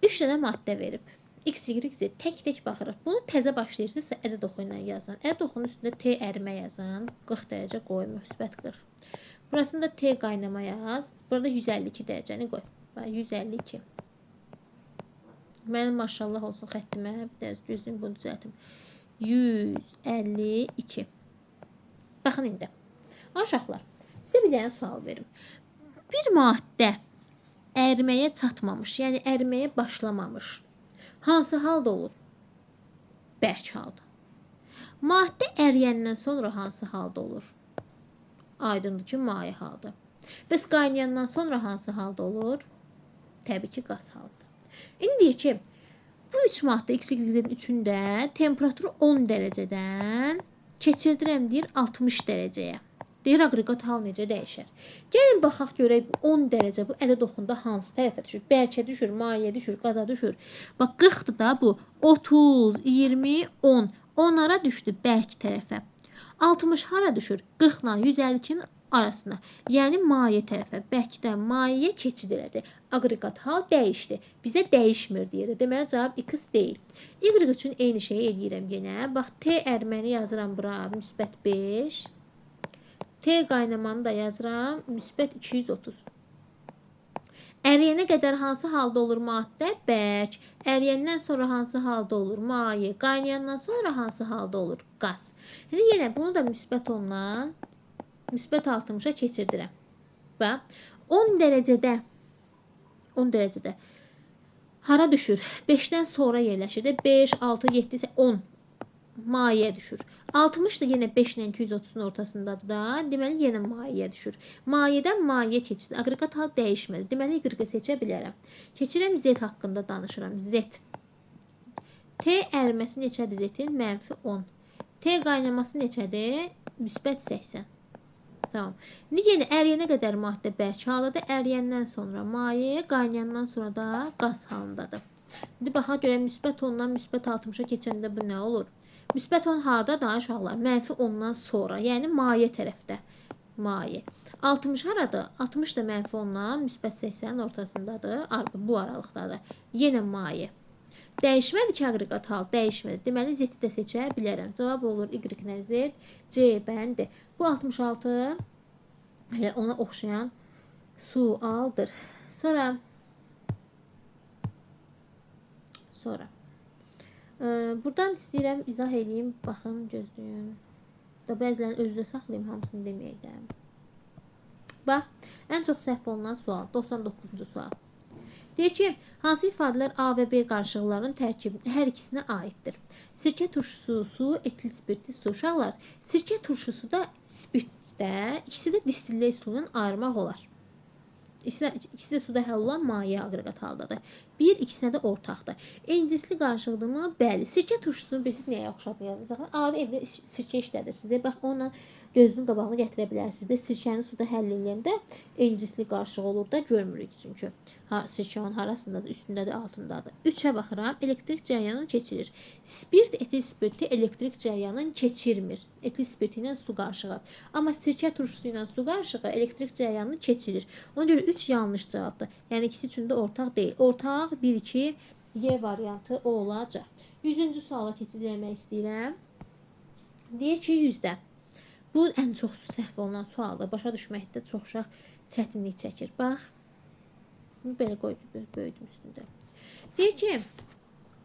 3 dənə maddə verib. X, Y, Z tək-tək baxırıq. Bunu təzə başlayırsınızsa ədəd oxu ilə yazın. Ədəd oxunun üstündə T ərimə yazın. 40 dərəcə qoy, müsbət 40. Burasında T qaynama yaz. Burada 152 dərəcəni qoy. 152. Mənim maşallah olsun xəttimə. Bir dərs gözüm bunu düzəltim. 152. Baxın indi. Uşaqlar, sizə bir dənə sual verim. Bir maddə əriməyə çatmamış, yəni əriməyə başlamamış hansı halda olur? Bərk halda. Maddə əriyəndən sonra hansı halda olur? Aydındır ki, maye halda. Bəs qaynayandan sonra hansı halda olur? Təbii ki, qaz halda. İndi deyir ki, bu 3 maddə X, Y, Z-in üçündə temperaturu 10 dərəcədən keçirdirəm deyir 60 dərəcəyə. Deyir aqreqat hal necə dəyişər? Gəlin baxaq görək 10 dərəcə bu ələ toxunda hansı tərəfə düşür? Bərkə düşür, mayeyə düşür, qaza düşür. Bax 40-dır da bu. 30, 20, 10. Onlara düşdü bərk tərəfə. 60 hara düşür? 40 ilə 152-nin arasına. Yəni maye tərəfə. Bərkdən mayeye keçid elədi. Aqreqat hal dəyişdi. Bizə dəyişmir deyir. Deməli cavab X deyil. Y üçün eyni şeyi eləyirəm yenə. Bax T ərməni yazıram bura müsbət 5. T qaynamanı da yazıram müsbət 230. Əriyənə qədər hansı halda olur maddə? Bərk. Əriyəndən sonra hansı halda olur? Maye. Qaynayandan sonra hansı halda olur? Qaz. Yəni yenə bunu da müsbət 10-dan müsbət 60-a keçirdirəm. Və 10 dərəcədə hara düşür? 5-dən sonra yerləşir. 5, 6, 7, 10 mayeyə düşür. 60 da yenə 5 ilə 230-un ortasındadır da. Deməli yenə mayeyə düşür. Mayədən mayeyə keçir. Aqreqat hal dəyişmədi. Deməli Y-i seçə bilərəm. Keçirəm Z haqqında danışıram. Z. T əriməsi neçədir Z-in? -10. T qaynaması neçədir? Müsbət 80. Tamam. İndi yenə əriyənə qədər maddə bərk haldadır. Əriyəndən sonra maye, qaynayandan sonra da qaz halındadır. İndi baxaq görək müsbət 10-dan müsbət 60-a keçəndə bu nə olur? Müsbət 10 harda da uşaqlar? -10-dan sonra, yəni maye tərəfdə. Maye. 60 haradır? 60 da -10-dan müsbət 80-in ortasındadır. Bu aralıqdadır. Yenə maye. Dəyişmədi ki, aqreqat hal dəyişmədi. Deməli Z-i də seçə bilərəm. Cavab olur Y-nə Z, C bəndi. Bu 66 ona oxşayan sualdır. Sonra buradan istəyirəm izah edeyim. Baxın, gözləyin. Da bəzilərini özünüzə saxlayayım, hamısını deməyəcəm. Bax, ən çox səhv olunan sual, 99-cu sual. Deyir ki, hansı ifadələr A və B qarışıqlarının tərkibinin hər ikisinə aiddir? Sirkə turşusu, su, etil spirtli su. Uşaqlar, sirkə turşusu da spirtdə, ikisi də distillə üsulundan ayırmaq olar. İkisi də suda həll olan maye aqreqat haldadır. Bir, ikisinə də ortaqdır. Encisli qarışıqdırmı? Bəli. Sirkə turşusunu bilirsiniz nəyə oxşadın? Adi evdə sirkə işlədirsiniz. Bax, onunla gözünün qabağını gətirə bilərsiniz də. Sirkəni suda həll edəndə encisli qarışıq olur da, görmürük çünki. Sirkənin harasındadır, üstündədir, altındadır. 3-ə baxıram, elektrik cəryanını keçirir. Spirt, etil spirti elektrik cəryanını keçirmir. Etil spirti ilə su qarışığı. Amma sirkə turşusu ilə su qarışığı elektrik cəryanını keçirir. Ona görə 3 yanlış cavabdır. Yəni ikisi üçün də ortaq deyil. Ortaq 1-2 Y variantı olacaq. 100-cü suala keçid eləmək istəyirəm. Deyir ki, 100-də. Bu ən çox səhv olunan sualdır. Başa düşməkdə çox uşaq çətinlik çəkir. Bax. Belə böyüdüm üstündə. Deyir ki,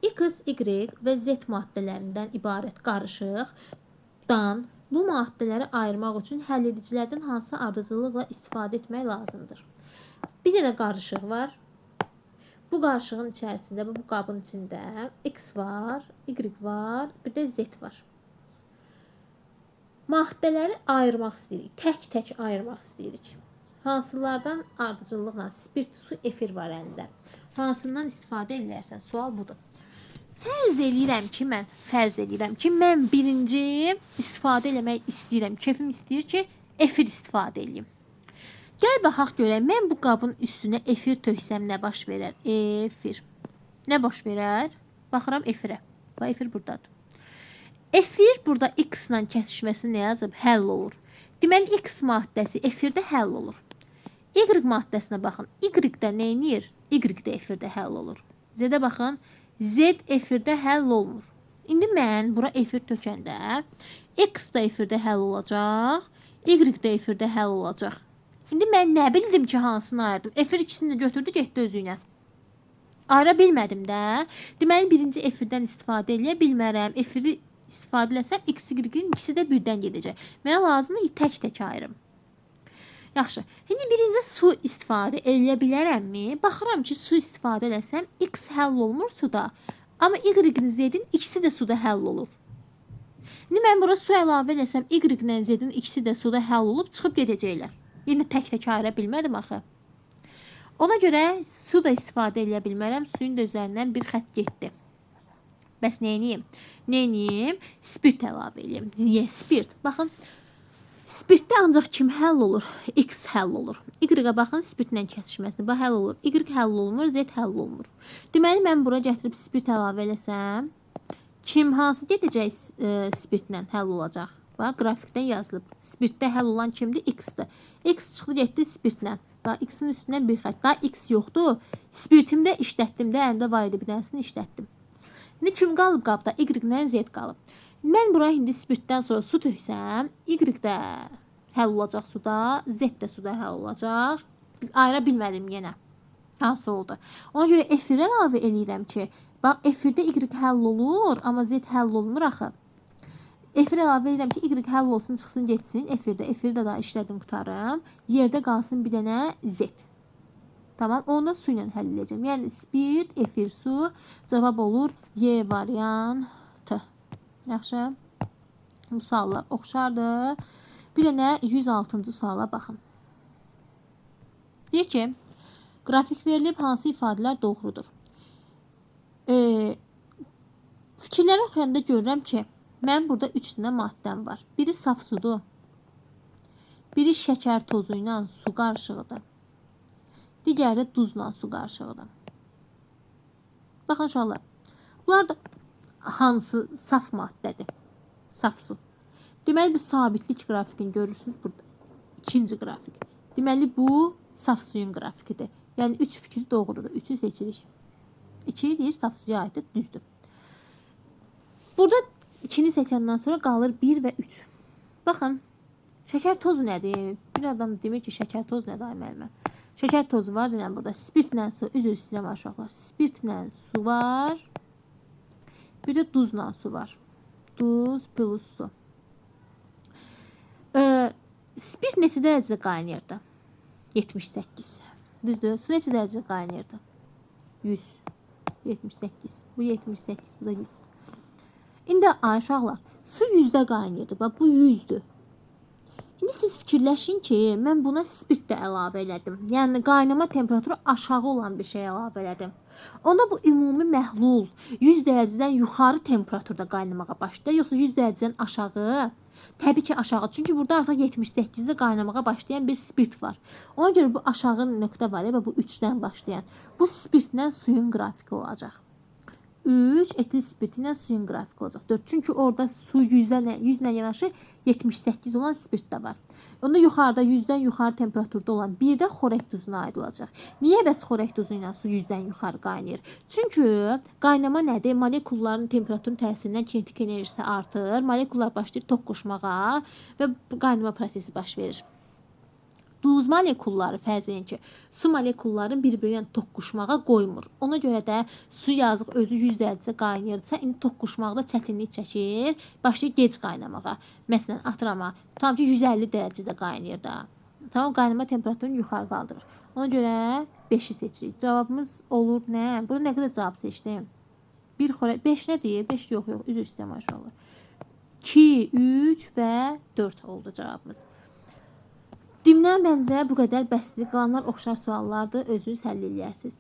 X, Y və Z maddələrindən ibarət qarışıqdan bu maddələri ayırmaq üçün həlledicilərdən hansı ardıcıllıqla istifadə etmək lazımdır? Bir dənə qarışıq var. Bu qarışığın içərisində, bu qabın içində X var, Y var, bir də Z var. Maddələri ayırmaq istəyirik. Tək-tək ayırmaq istəyirik. Hansılardan ardıcıllıqla spirt, su, efir var əlində. Hansından istifadə edərsən? Sual budur. Fərz eləyirəm ki, mən birinci istifadə eləmək istəyirəm. Kefim istəyir ki, efir istifadə edeyim. Gəl baxaq görək, mən bu qabın üstünə efir töksəm nə baş verər? Efir. Nə baş verər? Baxıram efirə. Bax, efir buradadır. Efir burada X ilə kəsişməsini nə yazıb? Həll olur. Deməli, X maddəsi efirdə həll olur. Y maddəsinə baxın. Y-də nə edir? Y-də efirdə həll olur. Z-də baxın. Z efirdə həll olmur. İndi mən bura efir tökəndə X da efirdə həll olacaq. Y-də efirdə həll olacaq. İndi mən nə bildim ki, hansını ayırdım? Efir ikisini də götürdü, getdi özü ilə. Ayıra bilmədim də. Deməli birinci efirdən istifadə edə bilmərəm. Efiri istifadə etsəm x, y-in ikisi də birdən gedəcək. Mənə lazımdır tək-tək ayırım. Yaxşı. İndi birinci su istifadə edə bilərəmmi? Baxıram ki, su istifadə etsəm x həll olmur suda. Amma y-in z-in ikisi də suda həll olur. İndi mən bura su əlavə etsəm y-lə z-in ikisi də suda həll olub çıxıb gedəcəklər. Yine tək-tək ayıra bilmədim axı. Ona görə su da istifadə edə bilmərəm. Suyun da üzərindən bir xətt getdi. Bəs neyniyim? Neyniyim? Spirt əlavə edeyim. Niyə spirt? Baxın. Spirtdə ancaq kim həll olur? X həll olur. Y-ə baxın, spirtlə kəsişməsini. Bax, həll olur. Y həll olmur, Z həll olmur. Deməli, mən bura gətirib spirt əlavə eləsəm, kim hansı gedəcək spirtlə həll olacaq? Bax, qrafikdən yazılıb. Spirtdə həll olan kimdir? X-dir. X çıxdı, getdi spirtlə. Bax, X-in üstündən bir xətt. Bax, X yoxdur. Spirtimdə işlətdim də, əlimdə var idi bir dənəsini işlətdim. İndi kim qalıb qabda? Y-lə Z qalıb. Mən bura indi spirtdən sonra su töksəm, Y də həll olacaq suda, Z də suda həll olacaq. Ayıra bilmədim yenə. Hansı oldu? Ona görə efir əlavə eləyirəm ki, bax, efirdə Y həll olur, amma Z həll olmur axı. Efir əlavə edirəm ki, Y həll olsun, çıxsın, getsin. Efirdə daha işlədim, qutarım. Yerdə qalsın bir dənə Z. Tamam, onu da su ilə həll edəcəm. Yəni, spirt, efir, su. Cavab olur Y variantı. Yaxşı. Bu suallar oxşardır. Bir dənə 106-cı suala baxın. Deyir ki, qrafik verilib hansı ifadələr doğrudur? Fikirləri oxuyanda görürəm ki, mən burada 3 dənə maddəm var. Biri saf sudur. Biri şəkər tozu ilə su qarışığıdır. Digəri də duzla su qarışığıdır. Baxın uşaqlar. Bunlar da hansı saf maddədir? Saf su. Deməli, bu sabitlik qrafikini görürsünüz burada. İkinci qrafik. Deməli, bu saf suyun qrafikidir. Yəni, 3 fikir doğrudur. 3-ü seçirik. 2 deyir, saf suya aiddir, düzdür. Burada 2-ni seçəndən sonra qalır 1 və 3. Baxın, şəkər tozu nədir? Bir adam demir ki, şəkər tozu nədir? Müəllimə. Şəkər tozu var, deyilən burada. Spirtlə su, üzr istəyirəm uşaqlar. Spirtlə su var. Bir də duzla su var. Duz plus su. Spirt neçə dərəcədə qaynayırdı? 78. Düzdür. Su neçə dərəcədə qaynayırdı? 100. 78. Bu 78, bu da 100. İndi uşaqlar, su 100-də qaynayırdı. Bax, bu 100-dür. İndi siz fikirləşin ki, mən buna spirt də əlavə elədim. Yəni, qaynama temperaturu aşağı olan bir şey əlavə elədim. Onda bu ümumi məhlul 100 dərəcədən yuxarı temperaturda qaynamağa başlayır, yoxsa 100 dərəcədən aşağı? Təbii ki, aşağı. Çünki burada artıq 78-də qaynamağa başlayan bir spirt var. Ona görə bu aşağı nöqtə var, bu 3-dən başlayan. Bu spirtlə suyun qrafiki olacaq. 3 etil spirti ilə suyun qrafiki olacaq. 4. Çünki orada su 100-lə yanaşı 78 olan spirt də var. Onda yuxarıda 100-dən yuxarı temperaturda olan bir də xorək duzuna aid olacaq. Niyə bəs xorək duzu ilə su 100-dən yuxarı qaynayır? Çünki qaynama nədir? Molekulların temperaturun təsirindən kinetik enerjisi artır. Molekullar başlayır toqquşmağa və qaynama prosesi baş verir. Duz molekulları fərz edin ki, su molekulları bir-birinə toqquşmağa qoymur. Ona görə də su yazıq özü 100 dərəcədə qaynayırsa, indi toqquşmaqda çətinlik çəkir, başlayır gec qaynamağa. Məsələn, atıram, tam ki 150 dərəcədə qaynayır da. Tamam, qaynama temperaturunu yuxarı qaldırır. Ona görə 5-i seçirik. Cavabımız olur nə? Burada nə qədər cavab seçdim? 5 nə deyir? 5 yox, üzr istəyirəm maşallah. 2, 3 və 4 oldu cavabımız. Dimdən bənzə bu qədər bəsdir. Qalanlar oxşar suallardır. Özünüz həll edərsiniz.